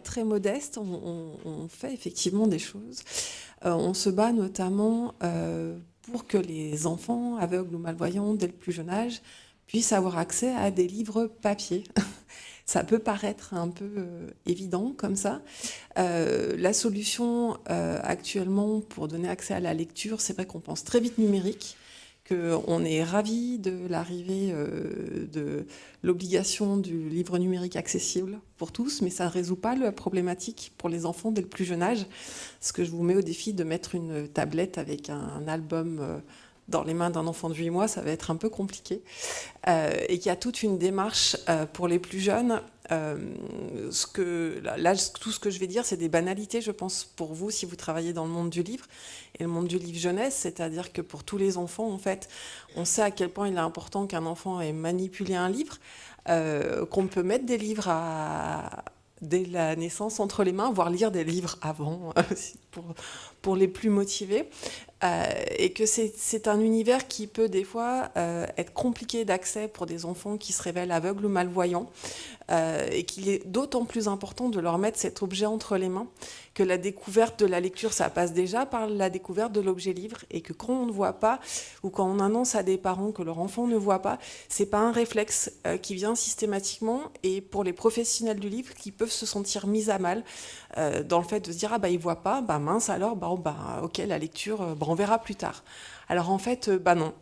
très modeste, on fait effectivement des choses. On se bat notamment pour que les enfants aveugles ou malvoyants, dès le plus jeune âge, puissent avoir accès à des livres papier. Ça peut paraître un peu évident comme ça. La solution actuellement pour donner accès à la lecture, c'est vrai qu'on pense très vite numérique, qu'on est ravis de l'arrivée de l'obligation du livre numérique accessible pour tous, mais ça ne résout pas la problématique pour les enfants dès le plus jeune âge. Parce que je vous mets au défi de mettre une tablette avec un album dans les mains d'un enfant de 8 mois, ça va être un peu compliqué. Et qu'il y a toute une démarche pour les plus jeunes. Tout ce que je vais dire, c'est des banalités, je pense, pour vous, si vous travaillez dans le monde du livre. Et le monde du livre jeunesse, c'est-à-dire que pour tous les enfants, en fait, on sait à quel point il est important qu'un enfant ait manipulé un livre, qu'on peut mettre des livres dès la naissance entre les mains, voire lire des livres avant, pour les plus motivés. Et que c'est un univers qui peut des fois être compliqué d'accès pour des enfants qui se révèlent aveugles ou malvoyants, et qu'il est d'autant plus important de leur mettre cet objet entre les mains, que la découverte de la lecture, ça passe déjà par la découverte de l'objet livre, et que quand on ne voit pas, ou quand on annonce à des parents que leur enfant ne voit pas, c'est pas un réflexe qui vient systématiquement, et pour les professionnels du livre qui peuvent se sentir mis à mal dans le fait de se dire il voit pas, mince alors, ok, la lecture, on verra plus tard. Alors en fait, non.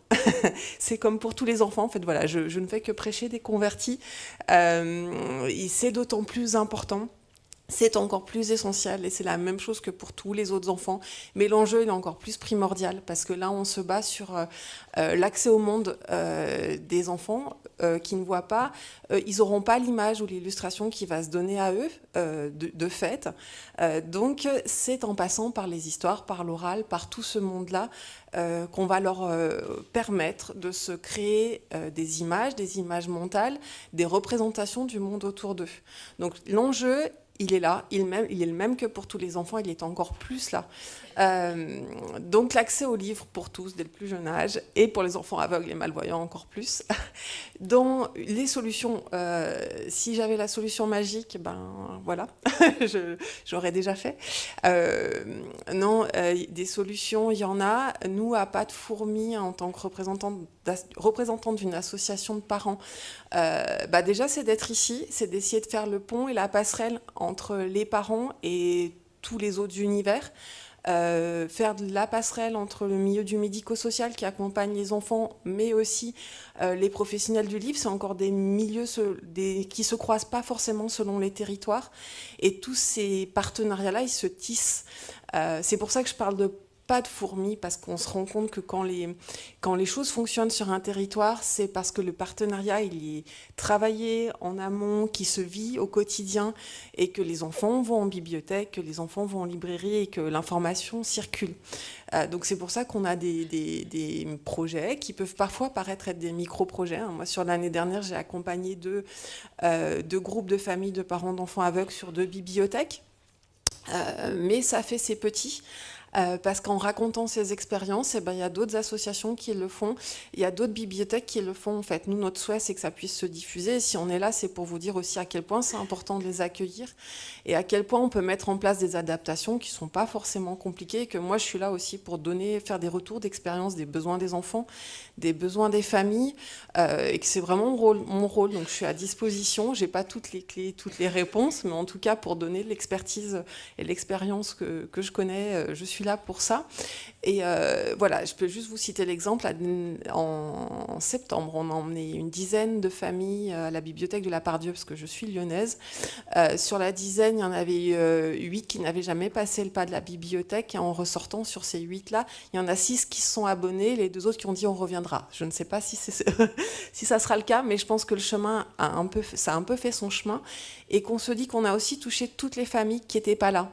C'est comme pour tous les enfants. En fait, voilà, je ne fais que prêcher des convertis. Et c'est d'autant plus important. C'est encore plus essentiel, et c'est la même chose que pour tous les autres enfants. Mais l'enjeu, il est encore plus primordial, parce que là, on se bat sur l'accès au monde des enfants qui ne voient pas. Ils n'auront pas l'image ou l'illustration qui va se donner à eux, de fait. Donc, c'est en passant par les histoires, par l'oral, par tout ce monde-là, qu'on va leur permettre de se créer des images mentales, des représentations du monde autour d'eux. Donc, l'enjeu, il est là, il est le même que pour tous les enfants, il est encore plus là. Donc l'accès aux livres pour tous dès le plus jeune âge, et pour les enfants aveugles et malvoyants encore plus. Dans les solutions, si j'avais la solution magique, ben voilà, j'aurais déjà fait. Non, des solutions, il y en a. Nous, à Pas de Fourmis, en tant que représentante d'une association de parents, déjà c'est d'être ici, c'est d'essayer de faire le pont et la passerelle entre les parents et tous les autres univers. Faire de la passerelle entre le milieu du médico-social qui accompagne les enfants, mais aussi les professionnels du livre. C'est encore des milieux qui ne se croisent pas forcément selon les territoires. Et tous ces partenariats-là, ils se tissent. C'est pour ça que je parle de Pas de Fourmis, parce qu'on se rend compte que quand les choses fonctionnent sur un territoire, c'est parce que le partenariat, il est travaillé en amont, qui se vit au quotidien, et que les enfants vont en bibliothèque, que les enfants vont en librairie, et que l'information circule. Donc c'est pour ça qu'on a des projets qui peuvent parfois paraître être des micro-projets. Moi, sur l'année dernière, j'ai accompagné deux groupes de familles de parents d'enfants aveugles sur 2 bibliothèques. Mais ça fait ses petits. Parce qu'en racontant ces expériences, il y a d'autres associations qui le font, il y a d'autres bibliothèques qui le font. En fait, nous, notre souhait, c'est que ça puisse se diffuser. Et si on est là, c'est pour vous dire aussi à quel point c'est important de les accueillir et à quel point on peut mettre en place des adaptations qui ne sont pas forcément compliquées. Et que moi, je suis là aussi pour faire des retours d'expérience des besoins des enfants, des besoins des familles, et que c'est vraiment mon rôle. Donc, je suis à disposition. Je n'ai pas toutes les clés, toutes les réponses, mais en tout cas, pour donner l'expertise et l'expérience que je connais, je suis là pour ça. Et voilà, je peux juste vous citer l'exemple. En septembre, on a emmené une dizaine de familles à la bibliothèque de la Pardieu, parce que je suis lyonnaise. Sur la dizaine, il y en avait 8 qui n'avaient jamais passé le pas de la bibliothèque. Et en ressortant sur ces 8-là, il y en a 6 qui se sont abonnés, les 2 autres qui ont dit on reviendra. Je ne sais pas si ça sera le cas, mais je pense que le chemin ça a un peu fait son chemin. Et qu'on se dit qu'on a aussi touché toutes les familles qui n'étaient pas là.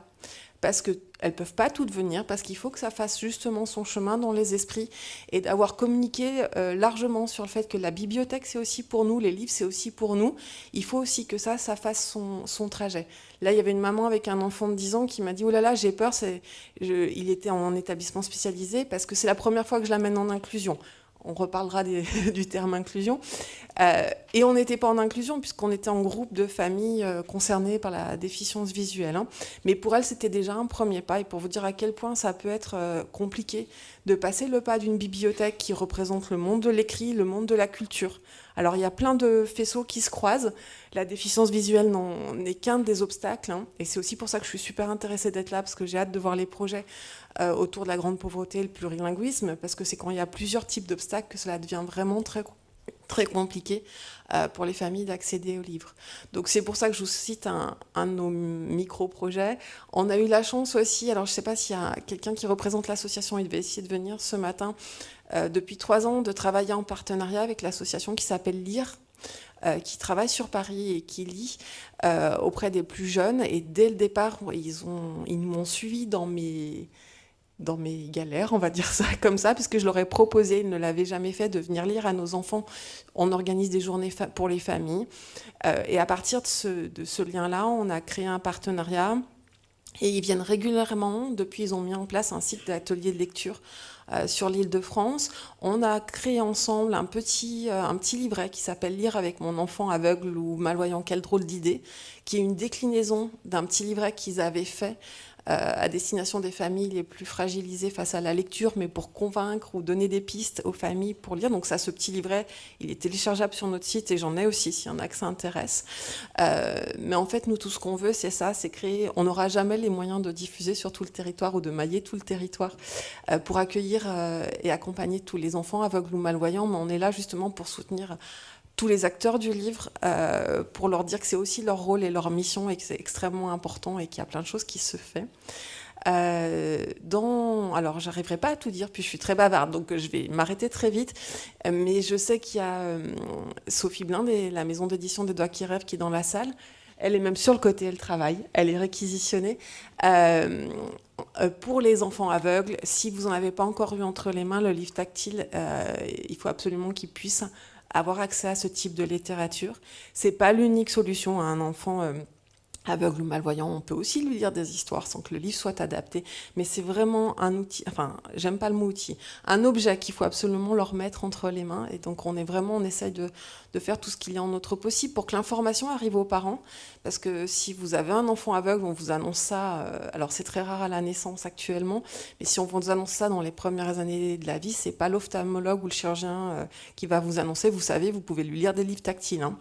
Parce qu'elles ne peuvent pas toutes venir, parce qu'il faut que ça fasse justement son chemin dans les esprits, et d'avoir communiqué largement sur le fait que la bibliothèque, c'est aussi pour nous, les livres, c'est aussi pour nous. Il faut aussi que ça fasse son trajet. Là, il y avait une maman avec un enfant de 10 ans qui m'a dit « Oh là là, j'ai peur, il était en établissement spécialisé, parce que c'est la première fois que je l'amène en inclusion. » On reparlera du terme inclusion. Et on n'était pas en inclusion puisqu'on était en groupe de familles concernées par la déficience visuelle. Hein. Mais pour elle, c'était déjà un premier pas. Et pour vous dire à quel point ça peut être compliqué de passer le pas d'une bibliothèque qui représente le monde de l'écrit, le monde de la culture. Alors, il y a plein de faisceaux qui se croisent. La déficience visuelle n'est qu'un des obstacles. Hein. Et c'est aussi pour ça que je suis super intéressée d'être là, parce que j'ai hâte de voir les projets autour de la grande pauvreté et le plurilinguisme, parce que c'est quand il y a plusieurs types d'obstacles que cela devient vraiment très, très compliqué pour les familles d'accéder aux livres. Donc c'est pour ça que je vous cite un de nos micro-projets. On a eu la chance aussi, alors je ne sais pas s'il y a quelqu'un qui représente l'association, il devait essayer de venir ce matin, depuis 3 ans, de travailler en partenariat avec l'association qui s'appelle Lire, qui travaille sur Paris et qui lit auprès des plus jeunes. Et dès le départ, ils m'ont suivi dans mes galères, on va dire ça comme ça, puisque je leur ai proposé, ils ne l'avaient jamais fait, de venir lire à nos enfants. On organise des journées pour les familles. Et à partir de ce lien-là, on a créé un partenariat. Et ils viennent régulièrement. Depuis, ils ont mis en place un site d'atelier de lecture sur l'Île-de-France. On a créé ensemble un petit livret qui s'appelle « Lire avec mon enfant aveugle ou malvoyant, quelle drôle d'idée », qui est une déclinaison d'un petit livret qu'ils avaient fait à destination des familles les plus fragilisées face à la lecture, mais pour convaincre ou donner des pistes aux familles pour lire. Donc ça, ce petit livret, il est téléchargeable sur notre site, et j'en ai aussi, s'il y en a que ça intéresse. Mais en fait, nous, tout ce qu'on veut, c'est ça, c'est créer... On n'aura jamais les moyens de diffuser sur tout le territoire ou de mailler tout le territoire pour accueillir et accompagner tous les enfants aveugles ou malvoyants, mais on est là justement pour soutenir tous les acteurs du livre, pour leur dire que c'est aussi leur rôle et leur mission, et que c'est extrêmement important et qu'il y a plein de choses qui se font. Alors, j'arriverai pas à tout dire, puis je suis très bavarde, donc je vais m'arrêter très vite. Mais je sais qu'il y a Sophie Blind, la maison d'édition des Doigts qui rêvent, qui est dans la salle. Elle est même sur le côté, elle travaille, elle est réquisitionnée. Pour les enfants aveugles, si vous n'en avez pas encore eu entre les mains le livre tactile, il faut absolument qu'ils puissent avoir accès à ce type de littérature. C'est pas l'unique solution à un enfant aveugle ou malvoyant, on peut aussi lui lire des histoires sans que le livre soit adapté. Mais c'est vraiment un outil, enfin, j'aime pas le mot outil, un objet qu'il faut absolument leur mettre entre les mains. Et donc, on essaye de faire tout ce qu'il y a en notre possible pour que l'information arrive aux parents. Parce que si vous avez un enfant aveugle, on vous annonce ça, alors c'est très rare à la naissance actuellement, mais si on vous annonce ça dans les premières années de la vie, c'est pas l'ophtalmologue ou le chirurgien qui va vous annoncer. Vous savez, vous pouvez lui lire des livres tactiles, hein.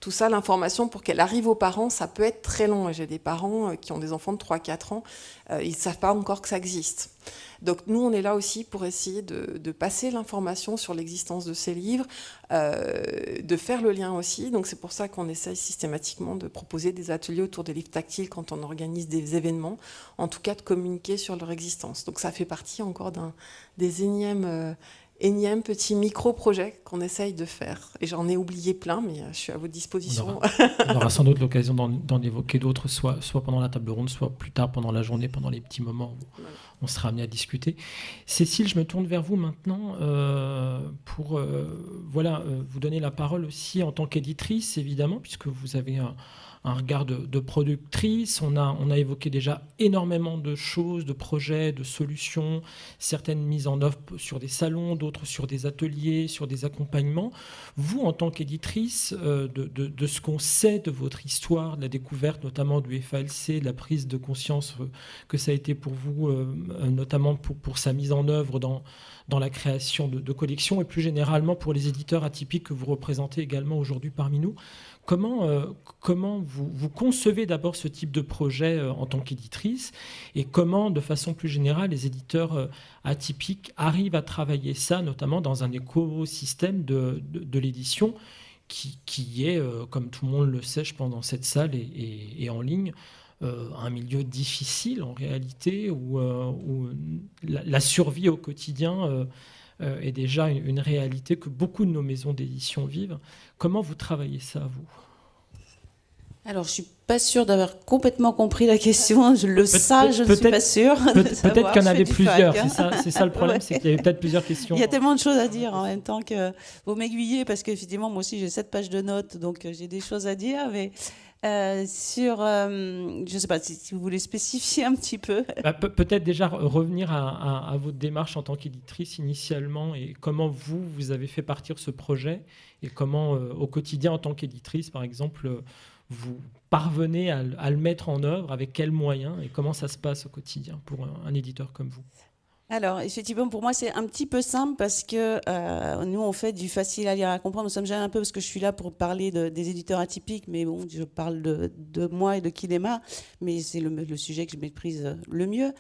Tout ça, l'information, pour qu'elle arrive aux parents, ça peut être très long. J'ai des parents qui ont des enfants de 3-4 ans, ils ne savent pas encore que ça existe. Donc nous, on est là aussi pour essayer de passer l'information sur l'existence de ces livres, de faire le lien aussi. Donc c'est pour ça qu'on essaye systématiquement de proposer des ateliers autour des livres tactiles quand on organise des événements, en tout cas de communiquer sur leur existence. Donc ça fait partie encore des énième petit micro-projet qu'on essaye de faire. Et j'en ai oublié plein, mais je suis à votre disposition. On aura sans doute l'occasion d'en évoquer d'autres, soit pendant la table ronde, soit plus tard pendant la journée, pendant les petits moments où on sera amené à discuter. Cécile, je me tourne vers vous maintenant pour vous donner la parole aussi en tant qu'éditrice, évidemment, puisque vous avez un regard de productrice. On a évoqué déjà énormément de choses, de projets, de solutions, certaines mises en œuvre sur des salons, d'autres sur des ateliers, sur des accompagnements. Vous, en tant qu'éditrice, de ce qu'on sait de votre histoire, de la découverte notamment du FALC, de la prise de conscience que ça a été pour vous, notamment pour sa mise en œuvre dans la création de collections, et plus généralement pour les éditeurs atypiques que vous représentez également aujourd'hui parmi nous, comment vous concevez d'abord ce type de projet en tant qu'éditrice, et comment, de façon plus générale, les éditeurs atypiques arrivent à travailler ça, notamment dans un écosystème de l'édition qui est, comme tout le monde le sait, je pense, dans cette salle et en ligne, un milieu difficile en réalité, où la survie au quotidien est déjà une réalité que beaucoup de nos maisons d'édition vivent. Comment vous travaillez ça, vous ? Alors, je ne suis pas sûre d'avoir complètement compris la question. Je ne suis pas sûre. Peut-être qu'il y en avait plusieurs. C'est ça le problème, ouais. C'est qu'il y avait peut-être plusieurs questions. Il y a tellement de choses à dire en même temps que vous m'aiguillez, parce qu'effectivement, moi aussi, j'ai 7 pages de notes, donc j'ai des choses à dire. Mais je ne sais pas si vous voulez spécifier un petit peu. Peut-être déjà revenir à votre démarche en tant qu'éditrice initialement, et comment vous avez fait partir ce projet, et comment au quotidien en tant qu'éditrice, par exemple, vous parvenez à le mettre en œuvre, avec quels moyens, et comment ça se passe au quotidien pour un éditeur comme vous ? Alors, effectivement, pour moi, c'est un petit peu simple, parce que nous, on fait du facile à lire et à comprendre. Nous sommes gênés un peu parce que je suis là pour parler des éditeurs atypiques, mais bon, je parle de moi et de Kilema, mais c'est le sujet que je maîtrise le mieux.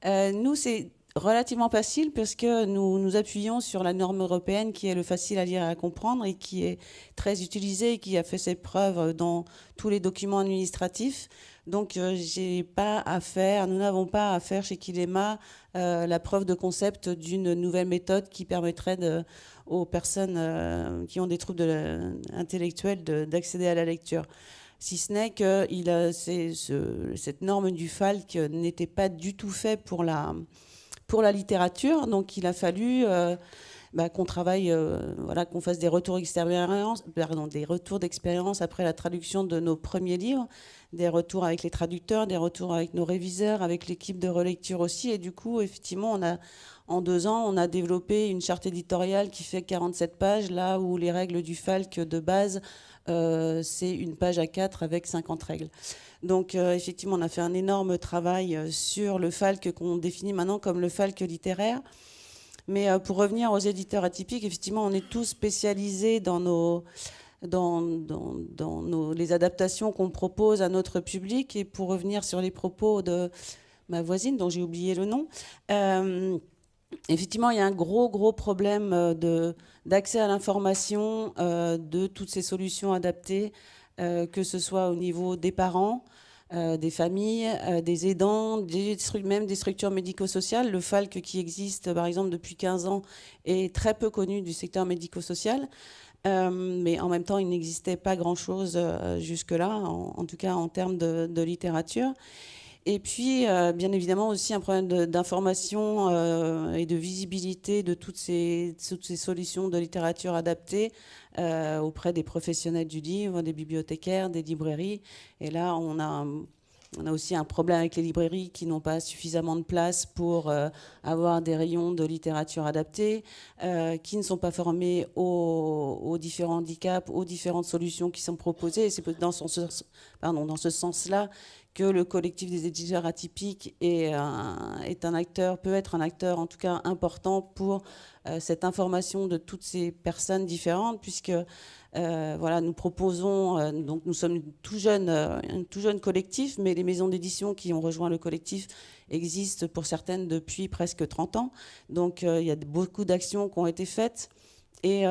Nous, c'est relativement facile, parce que nous appuyons sur la norme européenne qui est le facile à lire et à comprendre, et qui est très utilisée et qui a fait ses preuves dans tous les documents administratifs. Donc, nous n'avons pas à faire chez Kilema la preuve de concept d'une nouvelle méthode qui permettrait aux personnes qui ont des troubles intellectuels d'accéder à la lecture. Si ce n'est que cette norme du FALC n'était pas du tout faite pour la littérature. Donc, il a fallu qu'on travaille, qu'on fasse des retours d'expérience après la traduction de nos premiers livres, des retours avec les traducteurs, des retours avec nos réviseurs, avec l'équipe de relecture aussi. Et du coup, effectivement, en 2 ans, on a développé une charte éditoriale qui fait 47 pages, là où les règles du FALC de base, c'est une page A4 avec 50 règles. Donc, effectivement, on a fait un énorme travail sur le FALC qu'on définit maintenant comme le FALC littéraire. Mais pour revenir aux éditeurs atypiques, effectivement, on est tous spécialisés dans les adaptations qu'on propose à notre public. Et pour revenir sur les propos de ma voisine, dont j'ai oublié le nom, effectivement, il y a un gros problème d'accès à l'information de toutes ces solutions adaptées, que ce soit au niveau des parents, des familles, des aidants, même des structures médico-sociales. Le FALC, qui existe par exemple depuis 15 ans, est très peu connu du secteur médico-social, mais en même temps il n'existait pas grand-chose jusque-là, en tout cas en termes de littérature. Et puis, bien évidemment, aussi un problème d'information et de visibilité de toutes ces solutions de littérature adaptée auprès des professionnels du livre, des bibliothécaires, des librairies. Et là, on a aussi un problème avec les librairies qui n'ont pas suffisamment de place pour avoir des rayons de littérature adaptée, qui ne sont pas formés aux différents handicaps, aux différentes solutions qui sont proposées. Et c'est dans ce sens-là que le collectif des éditeurs atypiques peut être un acteur en tout cas important pour cette information de toutes ces personnes différentes, puisque voilà, nous proposons, donc nous sommes un tout jeune collectif, mais les maisons d'édition qui ont rejoint le collectif existent pour certaines depuis presque 30 ans. Donc il y a beaucoup d'actions qui ont été faites. Et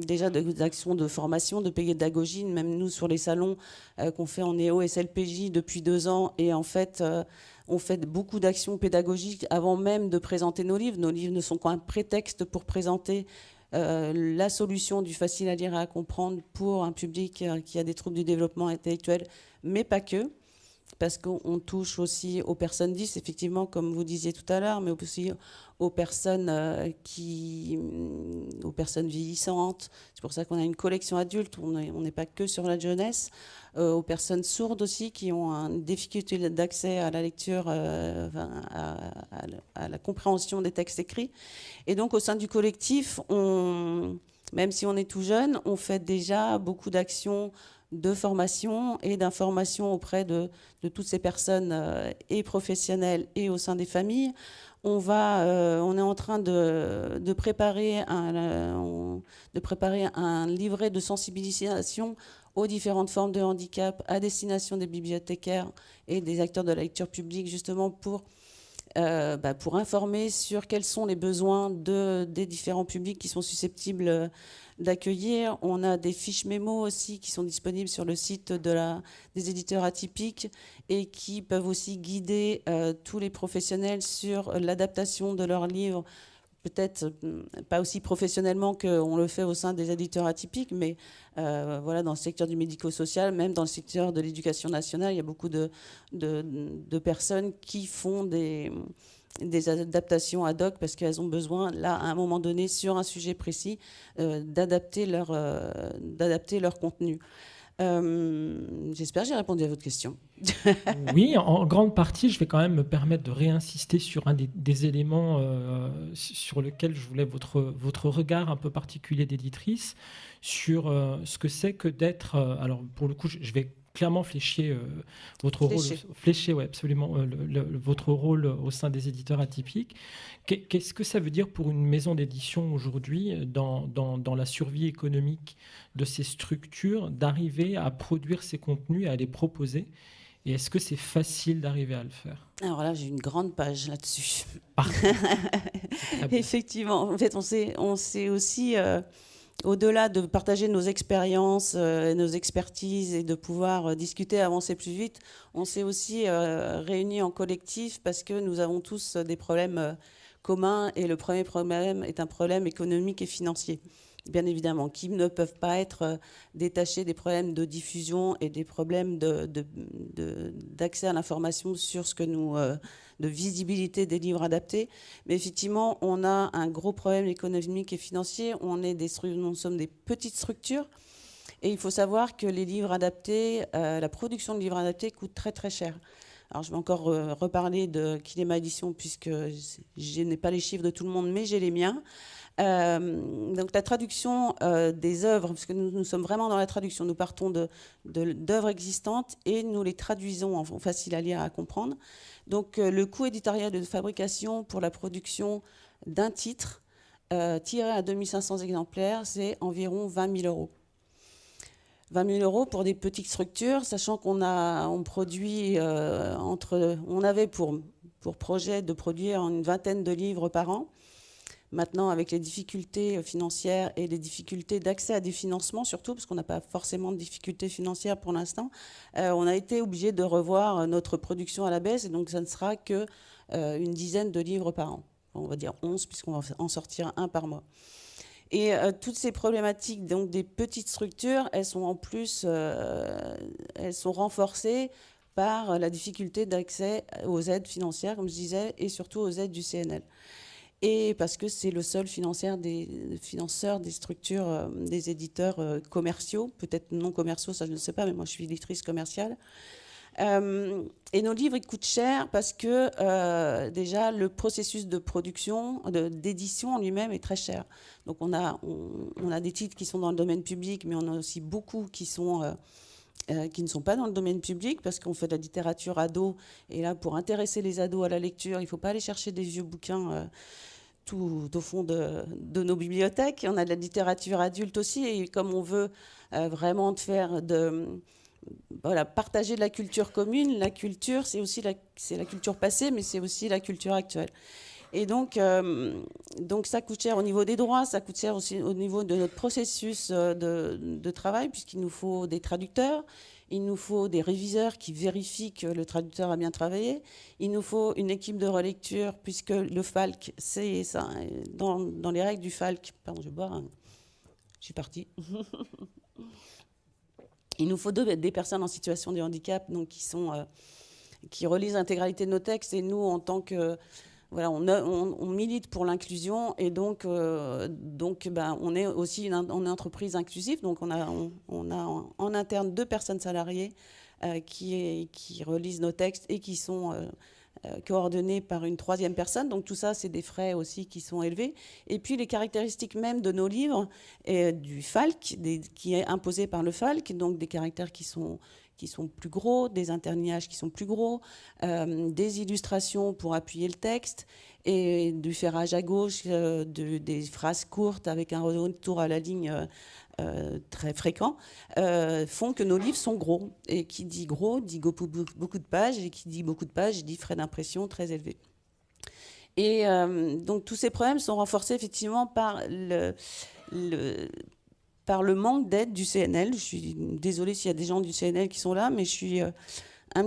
déjà des actions de formation, de pédagogie, même nous sur les salons qu'on fait en néo SLPJ depuis 2 ans. Et en fait, on fait beaucoup d'actions pédagogiques avant même de présenter nos livres. Nos livres ne sont qu'un prétexte pour présenter la solution du facile à lire et à comprendre pour un public qui a des troubles du développement intellectuel, mais pas que. Parce qu'on touche aussi aux personnes 10, effectivement, comme vous disiez tout à l'heure, mais aussi aux personnes aux personnes vieillissantes. C'est pour ça qu'on a une collection adulte, on n'est pas que sur la jeunesse. Aux personnes sourdes aussi, qui ont une difficulté d'accès à la lecture, à la compréhension des textes écrits. Et donc, au sein du collectif, même si on est tout jeune, on fait déjà beaucoup d'actions de formation et d'information auprès de toutes ces personnes et professionnelles et au sein des familles. On est en train de préparer un livret de sensibilisation aux différentes formes de handicap à destination des bibliothécaires et des acteurs de la lecture publique, justement pour informer sur quels sont les besoins des différents publics qui sont susceptibles d'accueillir. On a des fiches mémo aussi qui sont disponibles sur le site des éditeurs atypiques et qui peuvent aussi guider tous les professionnels sur l'adaptation de leurs livres, peut-être pas aussi professionnellement qu'on le fait au sein des éditeurs atypiques, mais voilà, dans le secteur du médico-social, même dans le secteur de l'éducation nationale, il y a beaucoup de personnes qui font des adaptations ad hoc parce qu'elles ont besoin, là, à un moment donné, sur un sujet précis, d'adapter leur contenu. J'espère que j'ai répondu à votre question. Oui, en grande partie, je vais quand même me permettre de réinsister sur un des éléments sur lequel je voulais votre regard un peu particulier d'éditrice, sur ce que c'est que d'être... alors, pour le coup, je vais clairement flécher votre rôle, ouais, absolument, votre rôle au sein des éditeurs atypiques. Qu'est-ce que ça veut dire pour une maison d'édition aujourd'hui, dans la survie économique de ces structures, d'arriver à produire ces contenus, à les proposer? Et est-ce que c'est facile d'arriver à le faire? Alors là, j'ai une grande page là-dessus. Effectivement, en fait, on sait aussi... au-delà de partager nos expériences, nos expertises et de pouvoir discuter, avancer plus vite, on s'est aussi réunis en collectif parce que nous avons tous des problèmes communs et le premier problème est un problème économique et financier, bien évidemment, qui ne peuvent pas être détachés des problèmes de diffusion et des problèmes d'accès à l'information sur ce que nous... de visibilité des livres adaptés. Mais effectivement, on a un gros problème économique et financier. Nous sommes des petites structures. Et il faut savoir que les livres adaptés, la production de livres adaptés coûte très, très cher. Alors, je vais encore reparler de Kilema Édition, puisque je n'ai pas les chiffres de tout le monde, mais j'ai les miens. Donc la traduction des œuvres, parce que nous sommes vraiment dans la traduction, nous partons d'œuvres existantes et nous les traduisons en facile à lire et à comprendre. Donc le coût éditorial de fabrication pour la production d'un titre tiré à 2500 exemplaires, c'est environ 20 000 euros. 20 000 euros pour des petites structures, sachant on avait pour projet de produire une vingtaine de livres par an. Maintenant, avec les difficultés financières et les difficultés d'accès à des financements, surtout, parce qu'on n'a pas forcément de difficultés financières pour l'instant, on a été obligé de revoir notre production à la baisse, et donc ça ne sera qu'une dizaine de livres par an. On va dire 11, puisqu'on va en sortir un par mois. Et toutes ces problématiques donc, des petites structures, elles sont en plus elles sont renforcées par la difficulté d'accès aux aides financières, comme je disais, et surtout aux aides du CNL. Et parce que c'est le seul financeur des structures, des éditeurs commerciaux, peut-être non commerciaux, ça je ne sais pas, mais moi je suis éditrice commerciale. Et nos livres, ils coûtent cher parce que déjà le processus de production, d'édition en lui-même est très cher. Donc on a des titres qui sont dans le domaine public, mais on a aussi beaucoup qui ne sont pas dans le domaine public parce qu'on fait de la littérature ado. Et là, pour intéresser les ados à la lecture, il ne faut pas aller chercher des vieux bouquins tout au fond de nos bibliothèques. On a de la littérature adulte aussi. Et comme on veut vraiment faire partager de la culture commune, la culture, c'est la culture passée, mais c'est aussi la culture actuelle. Et donc ça coûte cher au niveau des droits, ça coûte cher aussi au niveau de notre processus de travail, puisqu'il nous faut des traducteurs, il nous faut des réviseurs qui vérifient que le traducteur a bien travaillé, il nous faut une équipe de relecture, puisque le FALC, c'est ça, dans les règles du FALC, pardon, je vais boire, je suis partie. Il nous faut des personnes en situation de handicap, donc qui relisent l'intégralité de nos textes, et nous, en tant que on milite pour l'inclusion et donc on est aussi une entreprise inclusive. Donc on a en interne 2 personnes salariées qui relisent nos textes et qui sont coordonnées par une 3e personne. Donc tout ça, c'est des frais aussi qui sont élevés. Et puis les caractéristiques même de nos livres et du FALC, qui est imposé par le FALC, donc des caractères qui sont plus gros, des interlinéages qui sont plus gros, des illustrations pour appuyer le texte et du ferrage à gauche, des phrases courtes avec un retour à la ligne très fréquent, font que nos livres sont gros. Et qui dit gros dit beaucoup de pages, et qui dit beaucoup de pages dit frais d'impression très élevés. Et donc tous ces problèmes sont renforcés effectivement par le manque d'aide du CNL. Je suis désolée s'il y a des gens du CNL qui sont là, mais je suis un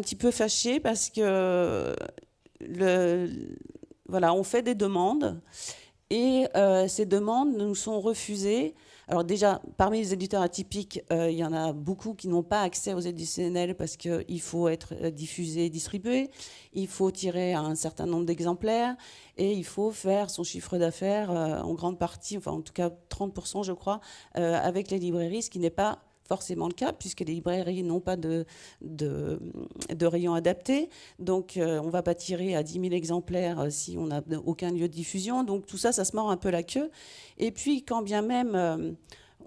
petit peu fâchée parce que on fait des demandes et ces demandes nous sont refusées. Alors déjà, parmi les éditeurs atypiques, il y en a beaucoup qui n'ont pas accès aux aides du CNL parce qu'il faut être diffusé et distribué, il faut tirer un certain nombre d'exemplaires et il faut faire son chiffre d'affaires en grande partie, enfin en tout cas 30% je crois, avec les librairies, ce qui n'est pas forcément le cas puisque les librairies n'ont pas de rayon adapté. Donc on ne va pas tirer à 10 000 exemplaires si on n'a aucun lieu de diffusion. Donc tout ça, ça se mord un peu la queue. Et puis quand bien même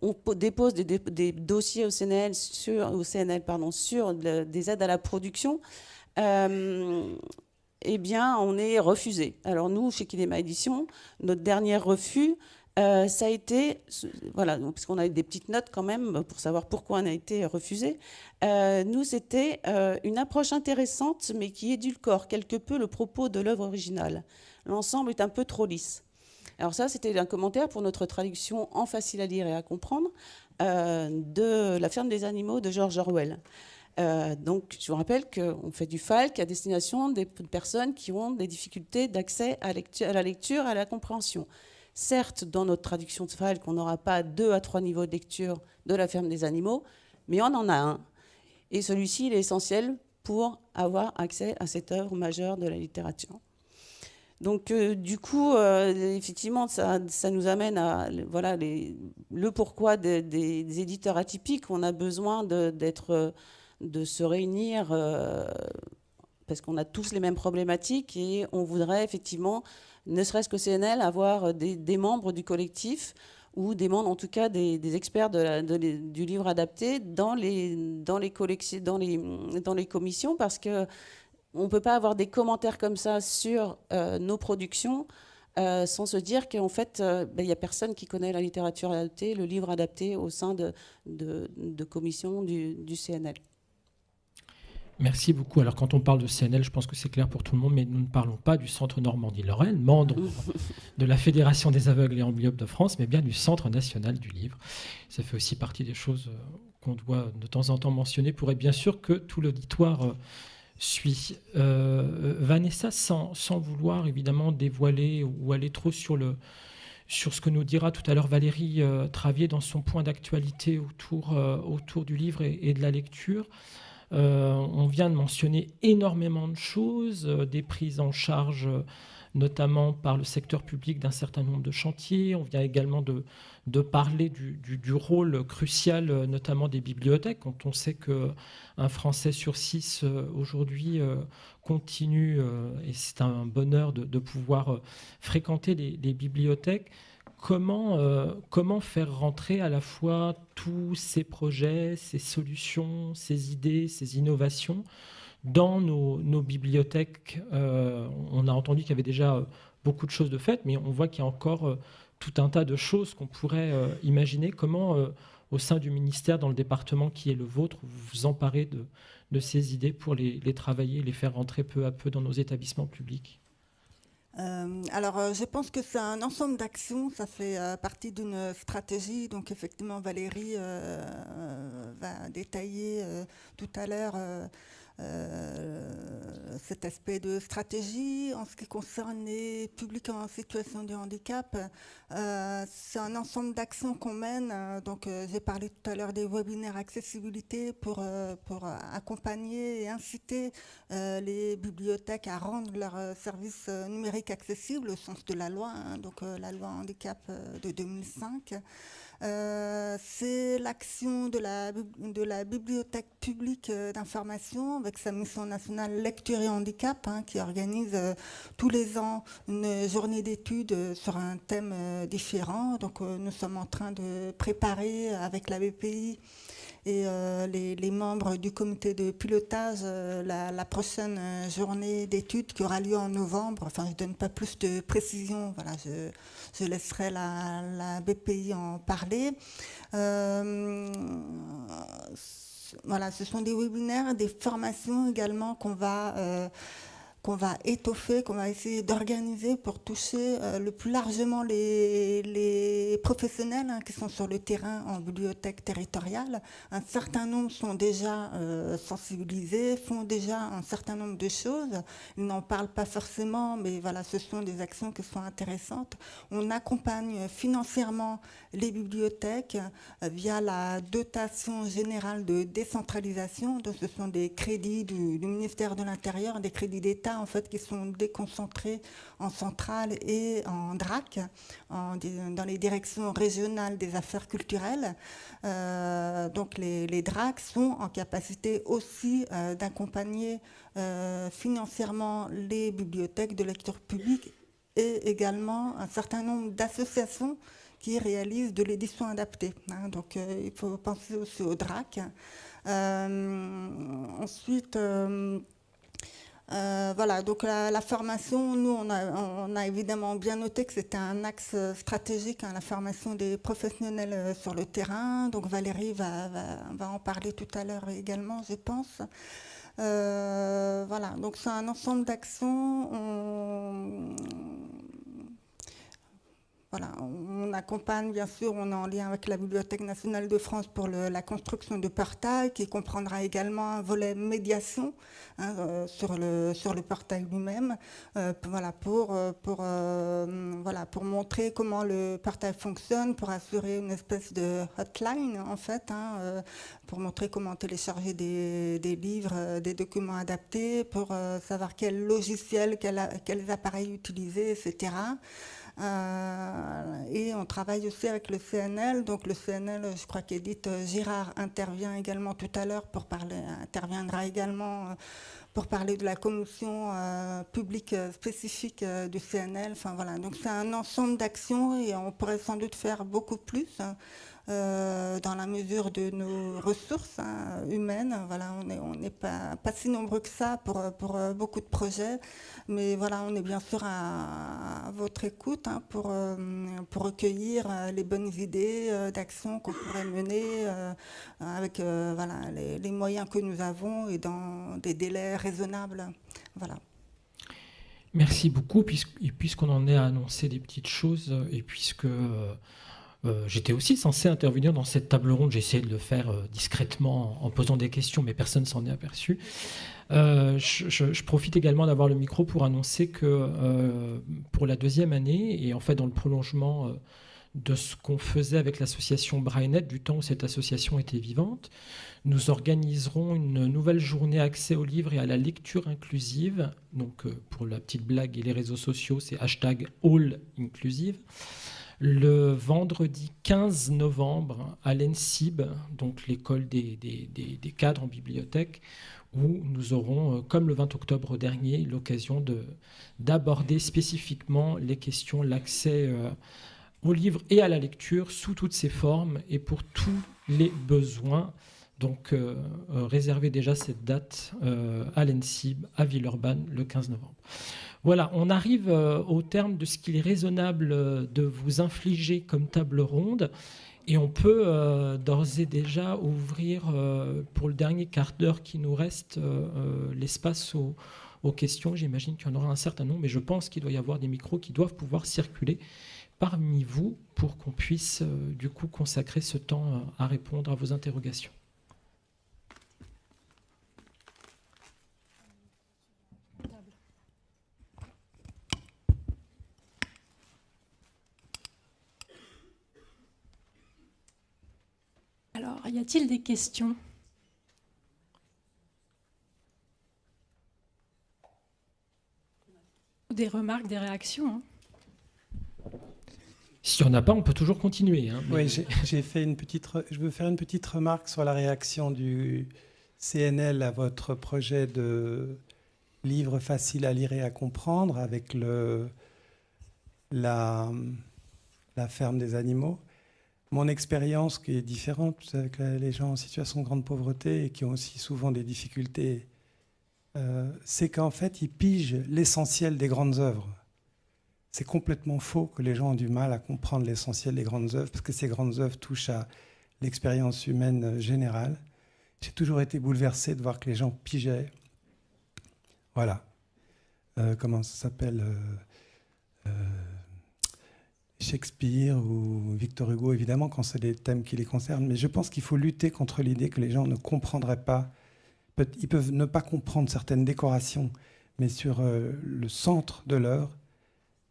on dépose des dossiers au CNL sur des aides à la production, eh bien on est refusé. Alors nous, chez Kinema Édition, notre dernier refus, ça a été, parce qu'on a eu des petites notes quand même pour savoir pourquoi on a été refusé. Nous, c'était une approche intéressante, mais qui édulcore quelque peu le propos de l'œuvre originale. L'ensemble est un peu trop lisse. Alors ça, c'était un commentaire pour notre traduction en facile à lire et à comprendre de La ferme des animaux de George Orwell. Donc, je vous rappelle qu'on fait du FALC à destination des personnes qui ont des difficultés d'accès à la lecture et à la compréhension. Certes, dans notre traduction de FALC, on n'aura pas 2 à 3 niveaux de lecture de La ferme des animaux, mais on en a un. Et celui-ci, il est essentiel pour avoir accès à cette œuvre majeure de la littérature. Donc, du coup, effectivement, ça nous amène à le pourquoi des éditeurs atypiques. On a besoin de se réunir parce qu'on a tous les mêmes problématiques et on voudrait effectivement, ne serait-ce qu'au CNL, avoir des membres du collectif ou des membres, en tout cas des experts du livre adapté dans les commissions, parce que on ne peut pas avoir des commentaires comme ça sur nos productions sans se dire qu'en fait, il n'y a personne qui connaît la littérature adaptée, le livre adapté au sein de commissions du CNL. Merci beaucoup. Alors, quand on parle de CNL, je pense que c'est clair pour tout le monde, mais nous ne parlons pas du Centre Normandie-Lorraine, membre de la Fédération des aveugles et amblyopes de France, mais bien du Centre national du livre. Ça fait aussi partie des choses qu'on doit de temps en temps mentionner pour être bien sûr que tout l'auditoire suit. Vanessa, sans vouloir évidemment dévoiler ou aller trop sur ce que nous dira tout à l'heure Valérie Travier dans son point d'actualité autour du livre et de la lecture, On vient de mentionner énormément de choses, des prises en charge notamment par le secteur public d'un certain nombre de chantiers. On vient également de parler du rôle crucial notamment des bibliothèques, quand on sait qu'un Français sur 6 aujourd'hui continue, et c'est un bonheur de pouvoir fréquenter les bibliothèques. Comment faire rentrer à la fois tous ces projets, ces solutions, ces idées, ces innovations dans nos bibliothèques? On a entendu qu'il y avait déjà beaucoup de choses de faites, mais on voit qu'il y a encore tout un tas de choses qu'on pourrait imaginer. Comment, au sein du ministère, dans le département qui est le vôtre, vous vous emparez de ces idées pour les travailler, les faire rentrer peu à peu dans nos établissements publics? Alors, je pense que c'est un ensemble d'actions, ça fait partie d'une stratégie. Donc, effectivement, Valérie va détailler tout à l'heure cet aspect de stratégie. En ce qui concerne les publics en situation de handicap, c'est un ensemble d'actions qu'on mène. Donc, j'ai parlé tout à l'heure des webinaires accessibilité pour accompagner et inciter les bibliothèques à rendre leurs services numériques accessibles au sens de la loi, donc la loi handicap de 2005. C'est l'action de la bibliothèque publique d'information avec sa mission nationale Lecture et Handicap, qui organise tous les ans une journée d'études sur un thème différent. Donc nous sommes en train de préparer avec la BPI et les membres du comité de pilotage la prochaine journée d'études qui aura lieu en novembre. Enfin, je ne donne pas plus de précisions. Voilà, je laisserai la BPI en parler. Voilà, ce sont des webinaires, des formations également qu'on va étoffer, qu'on va essayer d'organiser pour toucher le plus largement les professionnels qui sont sur le terrain en bibliothèque territoriale. Un certain nombre sont déjà sensibilisés, font déjà un certain nombre de choses. Ils n'en parlent pas forcément, mais voilà, ce sont des actions qui sont intéressantes. On accompagne financièrement les bibliothèques via la dotation générale de décentralisation. Donc, ce sont des crédits du ministère de l'Intérieur, des crédits d'État en fait, qui sont déconcentrés en centrale et en DRAC, dans les directions régionales des affaires culturelles. Donc les DRAC sont en capacité aussi d'accompagner financièrement les bibliothèques de lecture publique et également un certain nombre d'associations qui réalisent de l'édition adaptée. Donc il faut penser aussi au DRAC. Ensuite, voilà, donc la formation, nous, on a évidemment bien noté que c'était un axe stratégique, la formation des professionnels sur le terrain. Donc Valérie va en parler tout à l'heure également, je pense. Voilà, donc c'est un ensemble d'actions. Voilà, on accompagne, bien sûr, on est en lien avec la Bibliothèque nationale de France pour la construction de portails, qui comprendra également un volet médiation sur le portail lui-même, voilà, pour montrer comment le portail fonctionne, pour assurer une espèce de hotline, en fait, pour montrer comment télécharger des livres, des documents adaptés, pour savoir quel logiciel, quels appareils utiliser, etc. Et on travaille aussi avec le CNL. Donc le CNL, je crois qu'Edith Girard interviendra également pour parler de la commission publique spécifique du CNL. Enfin voilà, donc c'est un ensemble d'actions et on pourrait sans doute faire beaucoup plus. Dans la mesure de nos ressources humaines. Voilà, on n'est pas si nombreux que ça pour beaucoup de projets, mais voilà, on est bien sûr à votre écoute pour recueillir les bonnes idées d'actions qu'on pourrait mener avec voilà, les moyens que nous avons et dans des délais raisonnables. Voilà. Merci beaucoup, puisqu'on en est à annoncer des petites choses, et puisque j'étais aussi censé intervenir dans cette table ronde. J'ai essayé de le faire discrètement en posant des questions, mais personne ne s'en est aperçu. Je profite également d'avoir le micro pour annoncer que pour la deuxième année, et en fait dans le prolongement de ce qu'on faisait avec l'association Braillenet, du temps où cette association était vivante. Nous organiserons une nouvelle journée accès aux livres et à la lecture inclusive. Donc, pour la petite blague et les réseaux sociaux, c'est #AllInclusive. Le vendredi 15 novembre à l'ENSIB, donc l'école des cadres en bibliothèque, où nous aurons, comme le 20 octobre dernier, l'occasion d'aborder spécifiquement les questions, l'accès aux livres et à la lecture sous toutes ses formes et pour tous les besoins. Donc, réservez déjà cette date à l'ENSIB, à Villeurbanne, le 15 novembre. Voilà, on arrive au terme de ce qu'il est raisonnable de vous infliger comme table ronde. Et on peut d'ores et déjà ouvrir pour le dernier quart d'heure qui nous reste l'espace aux questions. J'imagine qu'il y en aura un certain nombre, mais je pense qu'il doit y avoir des micros qui doivent pouvoir circuler parmi vous pour qu'on puisse du coup consacrer ce temps à répondre à vos interrogations. Alors, y a-t-il des questions? Des remarques, des réactions, hein? S'il n'y en a pas, on peut toujours continuer. Hein, mais... Oui, je veux faire une petite remarque sur la réaction du CNL à votre projet de livre facile à lire et à comprendre avec la ferme des animaux. Mon expérience qui est différente avec les gens en situation de grande pauvreté et qui ont aussi souvent des difficultés, c'est qu'en fait, ils pigent l'essentiel des grandes œuvres. C'est complètement faux que les gens ont du mal à comprendre l'essentiel des grandes œuvres parce que ces grandes œuvres touchent à l'expérience humaine générale. J'ai toujours été bouleversé de voir que les gens pigeaient. Voilà. Comment ça s'appelle Shakespeare ou Victor Hugo, évidemment, quand c'est des thèmes qui les concernent. Mais je pense qu'il faut lutter contre l'idée que les gens ne comprendraient pas. Ils peuvent ne pas comprendre certaines décorations, mais sur le centre de l'œuvre,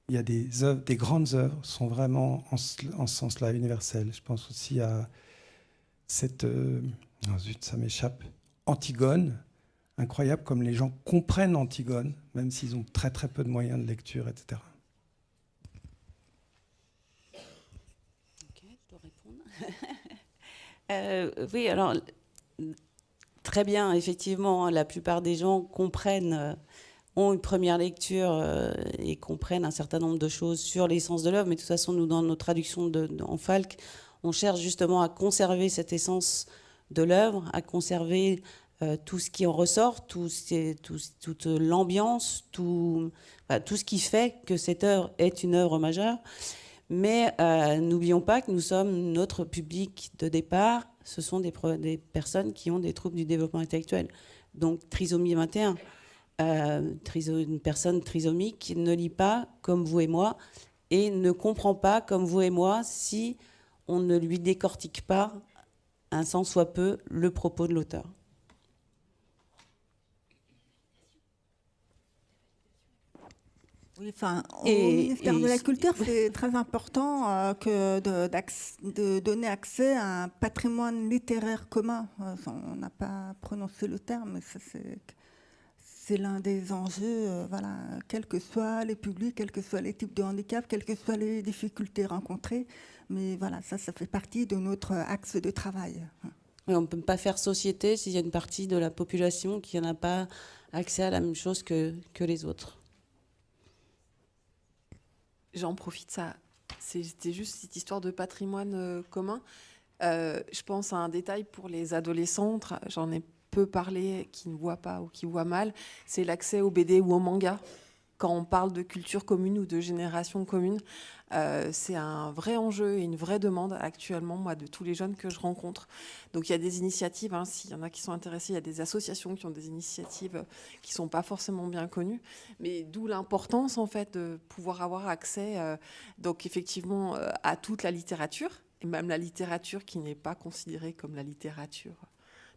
il y a des œuvres, des grandes œuvres sont vraiment en ce sens-là universelles. Je pense aussi à cette... oh zut, ça m'échappe. Antigone. Incroyable comme les gens comprennent Antigone, même s'ils ont très très peu de moyens de lecture, etc. Ok, je dois répondre. Oui, alors, très bien, effectivement, la plupart des gens comprennent, ont une première lecture et comprennent un certain nombre de choses sur l'essence de l'œuvre, mais de toute façon, nous, dans nos traductions en Falck, on cherche justement à conserver cette essence de l'œuvre, à conserver tout ce qui en ressort, toute l'ambiance, tout ce qui fait que cette œuvre est une œuvre majeure. Mais n'oublions pas que nous sommes notre public de départ, ce sont des personnes qui ont des troubles du développement intellectuel. Donc trisomie 21, une personne trisomique ne lit pas comme vous et moi et ne comprend pas comme vous et moi si on ne lui décortique pas un tant soit peu le propos de l'auteur. Oui, enfin, au ministère de la Culture, c'est très important de donner accès à un patrimoine littéraire commun. On n'a pas prononcé le terme, mais c'est l'un des enjeux, voilà, quels que soient les publics, quels que soient les types de handicap, quelles que soient les difficultés rencontrées. Mais voilà, ça fait partie de notre axe de travail. Oui, on ne peut pas faire société s'il y a une partie de la population qui n'a pas accès à la même chose que les autres. J'en profite, c'était juste cette histoire de patrimoine commun. Je pense à un détail pour les adolescents, j'en ai peu parlé, qui ne voient pas ou qui voient mal, c'est l'accès au BD ou au manga. Quand on parle de culture commune ou de génération commune, c'est un vrai enjeu et une vraie demande actuellement, moi, de tous les jeunes que je rencontre. Donc il y a des initiatives, hein, s'il y en a qui sont intéressés, il y a des associations qui ont des initiatives qui ne sont pas forcément bien connues, mais d'où l'importance en fait de pouvoir avoir accès donc effectivement à toute la littérature, et même la littérature qui n'est pas considérée comme la littérature.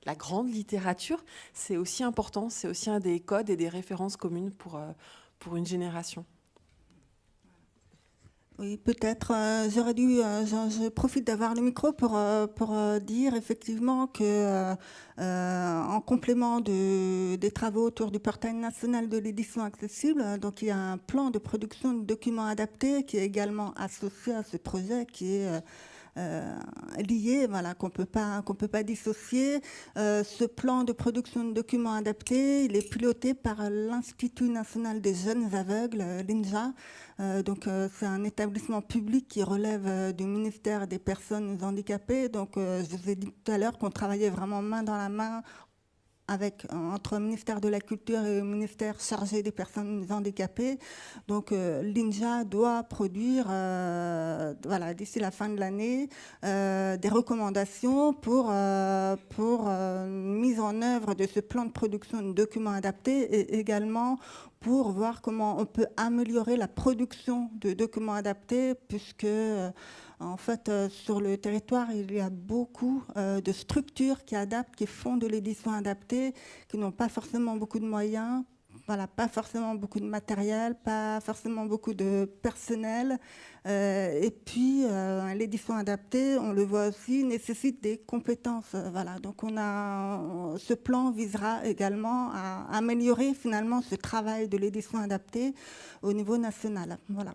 La grande littérature, c'est aussi important, c'est aussi un des codes et des références communes pour une génération. Oui, peut-être. Je profite d'avoir le micro pour dire effectivement que, en complément des travaux autour du portail national de l'édition accessible, donc il y a un plan de production de documents adaptés qui est également associé à ce projet, qui est lié, voilà, qu'on peut pas dissocier. Ce plan de production de documents adaptés, il est piloté par l'Institut national des jeunes aveugles, l'INJA. Donc c'est un établissement public qui relève du ministère des personnes handicapées. Donc je vous ai dit tout à l'heure qu'on travaillait vraiment main dans la main entre le ministère de la Culture et le ministère chargé des personnes handicapées. Donc l'INJA doit produire, d'ici la fin de l'année, des recommandations pour mise en œuvre de ce plan de production de documents adaptés, et également pour voir comment on peut améliorer la production de documents adaptés, puisque en fait, sur le territoire, il y a beaucoup de structures qui adaptent, qui font de l'édition adaptée, qui n'ont pas forcément beaucoup de moyens, voilà, pas forcément beaucoup de matériel, pas forcément beaucoup de personnel. Et puis, l'édition adaptée, on le voit aussi, nécessite des compétences. Voilà. Donc, ce plan visera également à améliorer finalement ce travail de l'édition adaptée au niveau national. Voilà.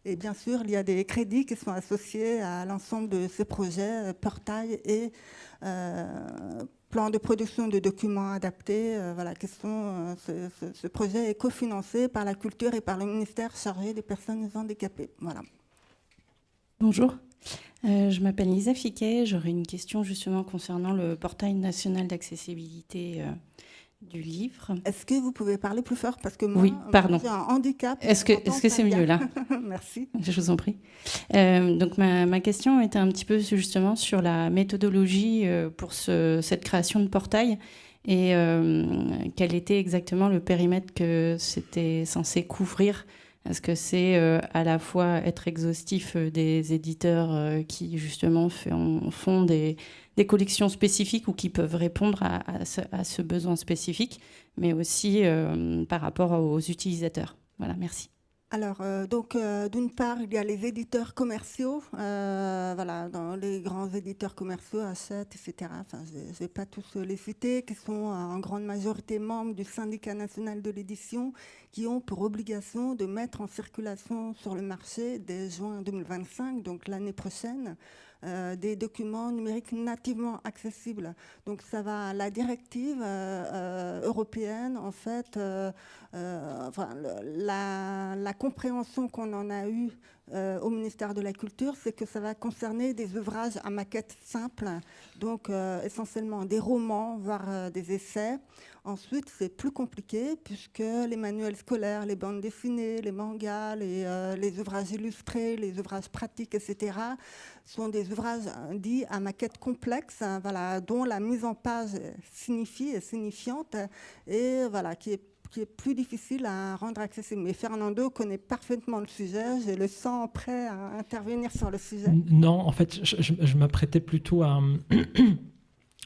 Et bien sûr, il y a des crédits qui sont associés à l'ensemble de ces projets, portail et plan de production de documents adaptés. Ce projet est cofinancé par la culture et par le ministère chargé des personnes handicapées. Voilà. Bonjour, je m'appelle Lisa Fiquet. J'aurais une question justement concernant le portail national d'accessibilité du livre. Est-ce que vous pouvez parler plus fort, parce que moi, oui, pardon. J'ai un handicap. Est-ce que c'est mieux là? Merci. Je vous en prie. Donc ma question était un petit peu justement sur la méthodologie pour cette création de portail, et quel était exactement le périmètre que c'était censé couvrir. Est-ce que c'est à la fois être exhaustif des éditeurs qui justement font des collections spécifiques ou qui peuvent répondre à ce besoin spécifique, mais aussi par rapport aux utilisateurs. Voilà, merci. Alors, d'une part, il y a les éditeurs commerciaux, dans les grands éditeurs commerciaux, Hachette, etc. Enfin, je ne vais pas tous les citer, qui sont en grande majorité membres du syndicat national de l'édition, qui ont pour obligation de mettre en circulation sur le marché dès juin 2025, donc l'année prochaine, des documents numériques nativement accessibles. Donc ça va, la directive européenne, en fait, la compréhension qu'on en a eue au ministère de la Culture, c'est que ça va concerner des ouvrages à maquette simple, donc essentiellement des romans, voire des essais. Ensuite, c'est plus compliqué, puisque les manuels scolaires, les bandes dessinées, les mangas, les ouvrages illustrés, les ouvrages pratiques, etc., sont des ouvrages dits à maquette complexe, dont la mise en page est signifiante, et qui est plus difficile à rendre accessible. Mais Fernando connaît parfaitement le sujet. Je le sens prêt à intervenir sur le sujet. Non, en fait, je m'apprêtais plutôt à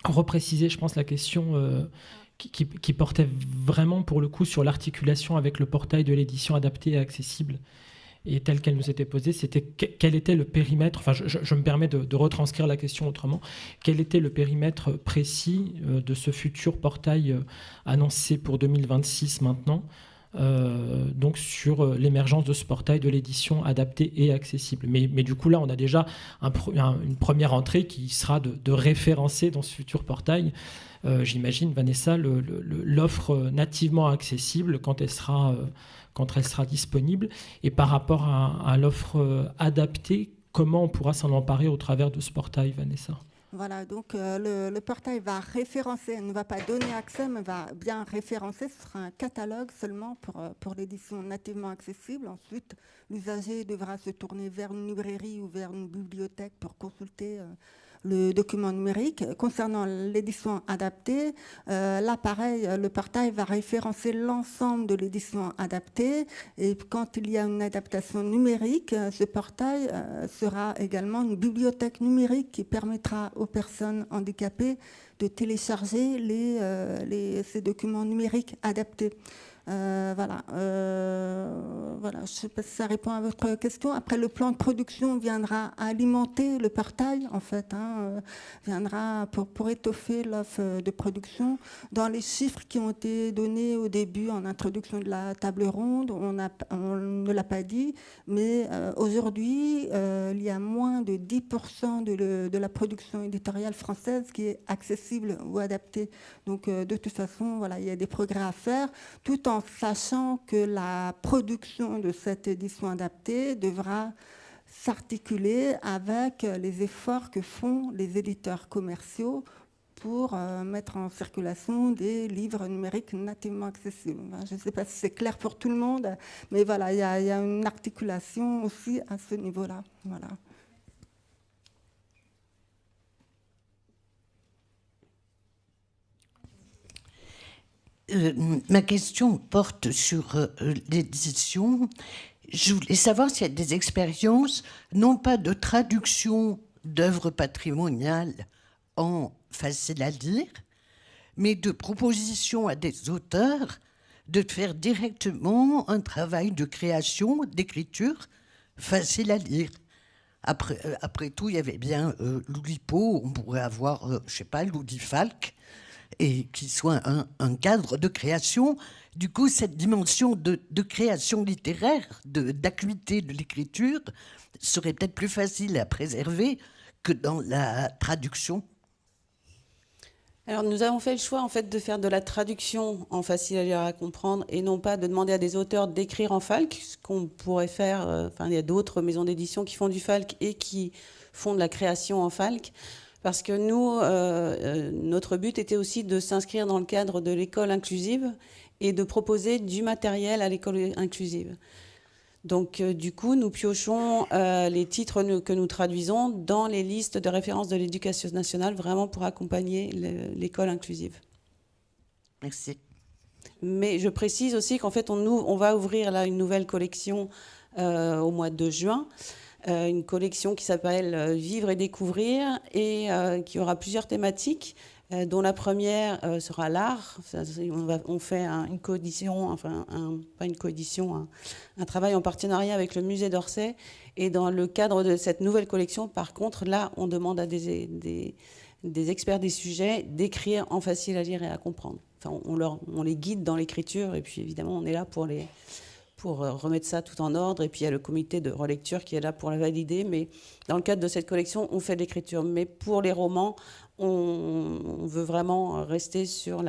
repréciser, je pense, la question qui portait vraiment, pour le coup, sur l'articulation avec le portail de l'édition adaptée et accessible. Et telle qu'elle nous était posée, c'était quel était le périmètre, enfin je me permets de retranscrire la question autrement, quel était le périmètre précis de ce futur portail annoncé pour 2026 maintenant, donc sur l'émergence de ce portail de l'édition adaptée et accessible. Mais du coup là, on a déjà une première entrée qui sera de référencer dans ce futur portail, j'imagine, Vanessa, l'offre nativement accessible quand elle sera disponible. Et par rapport à l'offre adaptée, comment on pourra s'en emparer au travers de ce portail, Vanessa ? Voilà, donc le portail va référencer, elle ne va pas donner accès, mais va bien référencer. Ce sera un catalogue seulement pour l'édition nativement accessible. Ensuite, l'usager devra se tourner vers une librairie ou vers une bibliothèque pour consulter le document numérique. Concernant l'édition adaptée, là, pareil, le portail va référencer l'ensemble de l'édition adaptée. Et quand il y a une adaptation numérique, ce portail sera également une bibliothèque numérique qui permettra aux personnes handicapées de télécharger ces documents numériques adaptés. Voilà, je ne sais pas si ça répond à votre question. Après, le plan de production viendra alimenter le portail, en fait, viendra pour étoffer l'offre de production. Dans les chiffres qui ont été donnés au début, en introduction de la table ronde, on ne l'a pas dit, mais aujourd'hui, il y a moins de 10% de la production éditoriale française qui est accessible ou adaptée. Donc, de toute façon, voilà, il y a des progrès à faire, tout en sachant que la production de cette édition adaptée devra s'articuler avec les efforts que font les éditeurs commerciaux pour mettre en circulation des livres numériques nativement accessibles. Je ne sais pas si c'est clair pour tout le monde, mais voilà, il y a une articulation aussi à ce niveau-là. Voilà. Ma question porte sur l'édition. Je voulais savoir s'il y a des expériences, non pas de traduction d'œuvres patrimoniales en facile à lire, mais de proposition à des auteurs de faire directement un travail de création, d'écriture facile à lire. Après tout, il y avait bien l'Oulipo, on pourrait avoir, je ne sais pas, l'Oudifalque, et qui soit un cadre de création. Du coup, cette dimension de création littéraire, d'acuité de l'écriture, serait peut-être plus facile à préserver que dans la traduction. Alors, nous avons fait le choix, en fait, de faire de la traduction en facile à lire et à comprendre, et non pas de demander à des auteurs d'écrire en falque, ce qu'on pourrait faire. Il y a d'autres maisons d'édition qui font du falque et qui font de la création en falque. Parce que nous, notre but était aussi de s'inscrire dans le cadre de l'école inclusive et de proposer du matériel à l'école inclusive. Donc, du coup, nous piochons les titres que nous traduisons dans les listes de référence de l'éducation nationale, vraiment pour accompagner l'école inclusive. Merci. Mais je précise aussi qu'en fait, on va ouvrir là une nouvelle collection au mois de juin. Une collection qui s'appelle Vivre et découvrir et qui aura plusieurs thématiques, dont la première sera l'art. On fait une coédition, pas une coédition, un travail en partenariat avec le musée d'Orsay. Et dans le cadre de cette nouvelle collection, par contre, là, on demande à des experts des sujets d'écrire en facile à lire et à comprendre. Enfin, on les guide dans l'écriture et puis évidemment, on est là pour remettre ça tout en ordre. Et puis, il y a le comité de relecture qui est là pour la valider. Mais dans le cadre de cette collection, on fait de l'écriture. Mais pour les romans, on veut vraiment rester sur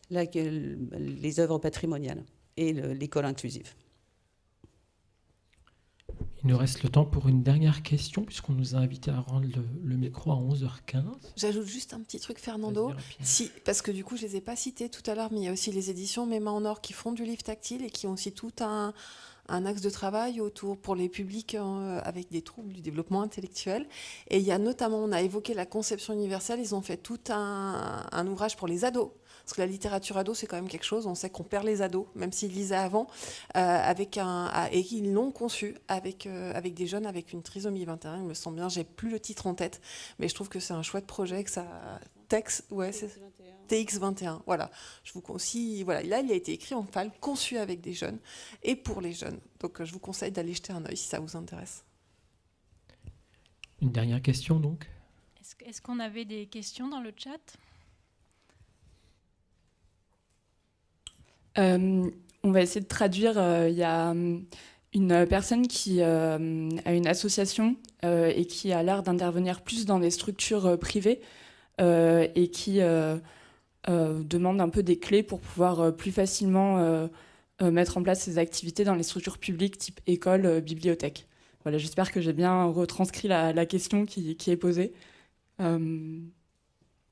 les œuvres patrimoniales et l'école inclusive. Il nous reste le temps pour une dernière question, puisqu'on nous a invité à rendre le micro à 11h15. J'ajoute juste un petit truc, Fernando. Parce que du coup, je ne les ai pas cités tout à l'heure, mais il y a aussi les éditions Mes Mains en Or qui font du livre tactile et qui ont aussi tout un axe de travail autour pour les publics avec des troubles du développement intellectuel. Et il y a notamment, on a évoqué la conception universelle, ils ont fait tout un ouvrage pour les ados. Parce que la littérature ado, c'est quand même quelque chose, on sait qu'on perd les ados, même s'ils lisaient avant, et qu'ils l'ont conçu avec des jeunes avec une trisomie 21, il me semble bien, j'ai plus le titre en tête, mais je trouve que c'est un chouette projet, que ça... TX21, voilà. Je vous conseille, voilà. Là, il a été écrit en FAL, conçu avec des jeunes et pour les jeunes. Donc, je vous conseille d'aller jeter un œil si ça vous intéresse. Une dernière question, donc. Est-ce qu'on avait des questions dans le chat ? On va essayer de traduire. Il y a une personne qui a une association et qui a l'air d'intervenir plus dans des structures privées et qui demande un peu des clés pour pouvoir plus facilement mettre en place ces activités dans les structures publiques type école, bibliothèque. Voilà, j'espère que j'ai bien retranscrit la question qui est posée.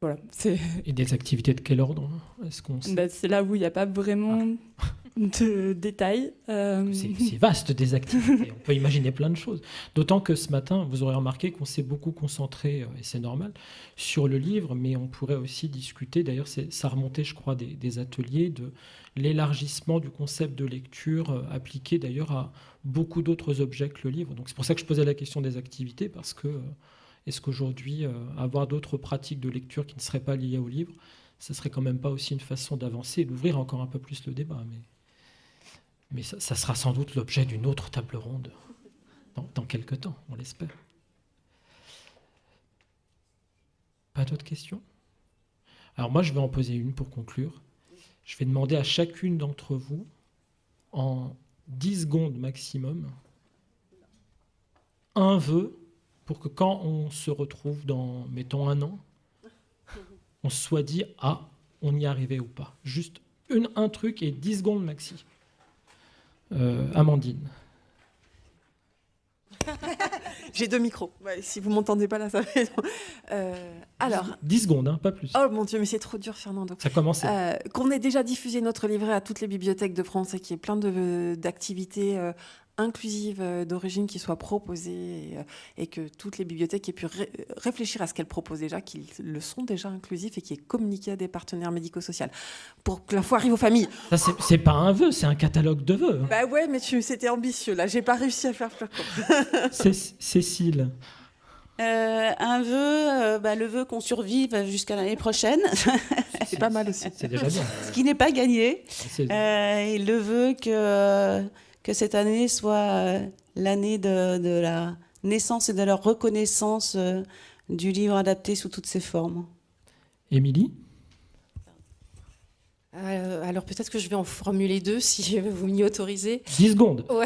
Voilà, et des activités de quel ordre ? Est-ce qu'on sait ? C'est là où il n'y a pas vraiment de détails. C'est vaste des activités, on peut imaginer plein de choses. D'autant que ce matin, vous aurez remarqué qu'on s'est beaucoup concentré, et c'est normal, sur le livre, mais on pourrait aussi discuter, d'ailleurs ça remontait je crois des ateliers, de l'élargissement du concept de lecture appliqué d'ailleurs à beaucoup d'autres objets que le livre. Donc c'est pour ça que je posais la question des activités, parce que est-ce qu'aujourd'hui, avoir d'autres pratiques de lecture qui ne seraient pas liées au livre, ce serait quand même pas aussi une façon d'avancer et d'ouvrir encore un peu plus le débat. Mais Mais ça sera sans doute l'objet d'une autre table ronde dans quelques temps, on l'espère. Pas d'autres questions? Alors moi, je vais en poser une pour conclure. Je vais demander à chacune d'entre vous, en 10 secondes maximum, un vœu pour que quand on se retrouve dans, mettons, 1 an, on se soit dit « Ah, on y est arrivé ou pas ». Juste un truc et 10 secondes maxi. Amandine. J'ai 2 micros. Ouais, si vous m'entendez pas là, ça va être... alors... 10 secondes, hein, pas plus. Oh mon Dieu, mais c'est trop dur, Fernando. Ça commence. Qu'on ait déjà diffusé notre livret à toutes les bibliothèques de France et qu'il y ait plein d'activités inclusives d'origine qui soient proposées et que toutes les bibliothèques aient pu réfléchir à ce qu'elles proposent déjà, qu'ils le sont déjà inclusifs et qui aient communiqué à des partenaires médico-sociaux pour que l'info arrive aux familles. Ça, c'est pas un vœu, c'est un catalogue de vœux. Bah ouais, mais c'était ambitieux là, j'ai pas réussi à faire plus court. Cécile. Un vœu, le vœu qu'on survive jusqu'à l'année prochaine. C'est pas mal aussi. C'est déjà bien. Ce qui n'est pas gagné. Et le vœu que cette année soit l'année de la naissance et de la reconnaissance du livre adapté sous toutes ses formes. Émilie ? Alors peut-être que je vais en formuler 2 si vous m'y autorisez. 10 secondes. Ouais.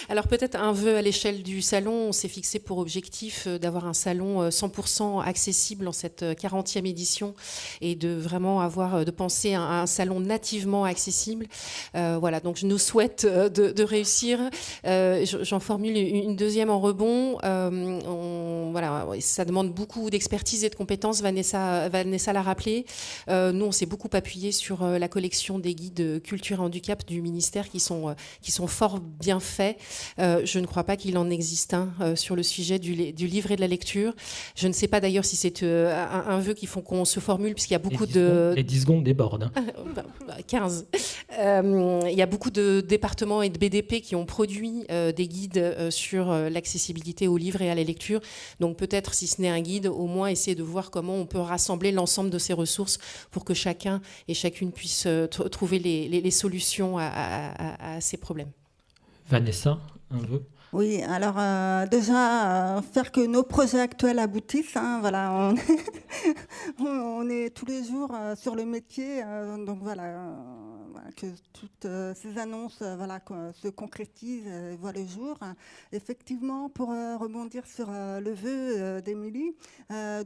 Alors peut-être un vœu à l'échelle du salon. On s'est fixé pour objectif d'avoir un salon 100% accessible en cette 40e édition et de vraiment de penser à un salon nativement accessible. Voilà, donc je nous souhaite de réussir. J'en formule une deuxième en rebond. Voilà, ça demande beaucoup d'expertise et de compétences. Vanessa l'a rappelé. Nous, on s'est beaucoup appuyé sur la collection des guides culture et handicap du ministère qui sont fort bien faits. Je ne crois pas qu'il en existe un sur le sujet du livre et de la lecture. Je ne sais pas d'ailleurs si c'est un vœu qu'il faut qu'on se formule, puisqu'il y a beaucoup Les 10 secondes débordent. 15. Il y a beaucoup de départements et de BDP qui ont produit des guides sur l'accessibilité aux livres et à la lecture. Donc peut-être, si ce n'est un guide, au moins essayer de voir comment on peut rassembler l'ensemble de ces ressources pour que chacun et chacune puisse trouver les solutions à ces problèmes. Vanessa, un vœu? Oui, alors déjà, faire que nos projets actuels aboutissent. Hein, voilà, on est tous les jours sur le métier, donc voilà, que toutes ces annonces se concrétisent et voient le jour. Effectivement, pour rebondir sur le vœu d'Émilie,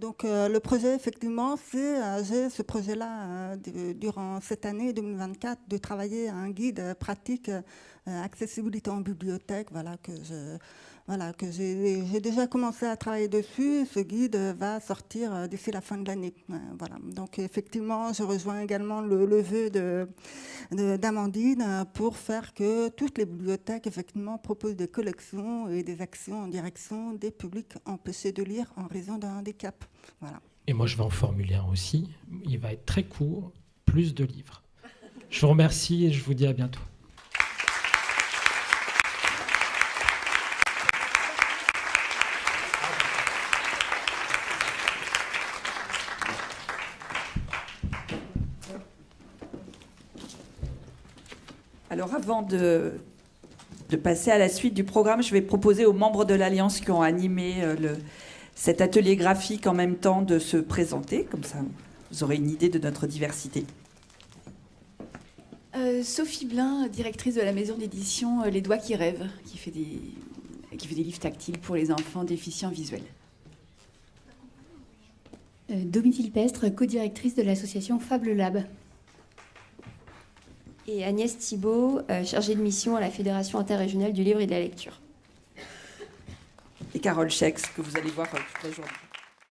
donc le projet, effectivement, j'ai ce projet-là durant cette année 2024 de travailler à un guide pratique accessibilité en bibliothèque, que j'ai déjà commencé à travailler dessus. Ce guide va sortir d'ici la fin de l'année. Voilà. Donc effectivement, je rejoins également le vœu d'Amandine pour faire que toutes les bibliothèques effectivement proposent des collections et des actions en direction des publics empêchés de lire en raison d'un handicap. Voilà. Et moi, je vais en formuler un aussi. Il va être très court, plus de livres. Je vous remercie et je vous dis à bientôt. Alors avant de passer à la suite du programme, je vais proposer aux membres de l'Alliance qui ont animé cet atelier graphique en même temps de se présenter, comme ça vous aurez une idée de notre diversité. Sophie Blin, directrice de la maison d'édition Les Doigts qui rêvent, qui fait des livres tactiles pour les enfants déficients visuels. Domitil Pestre, co-directrice de l'association Fable Lab. Et Agnès Thibault, chargée de mission à la Fédération interrégionale du livre et de la lecture. Et Carole Schex, que vous allez voir toute la journée.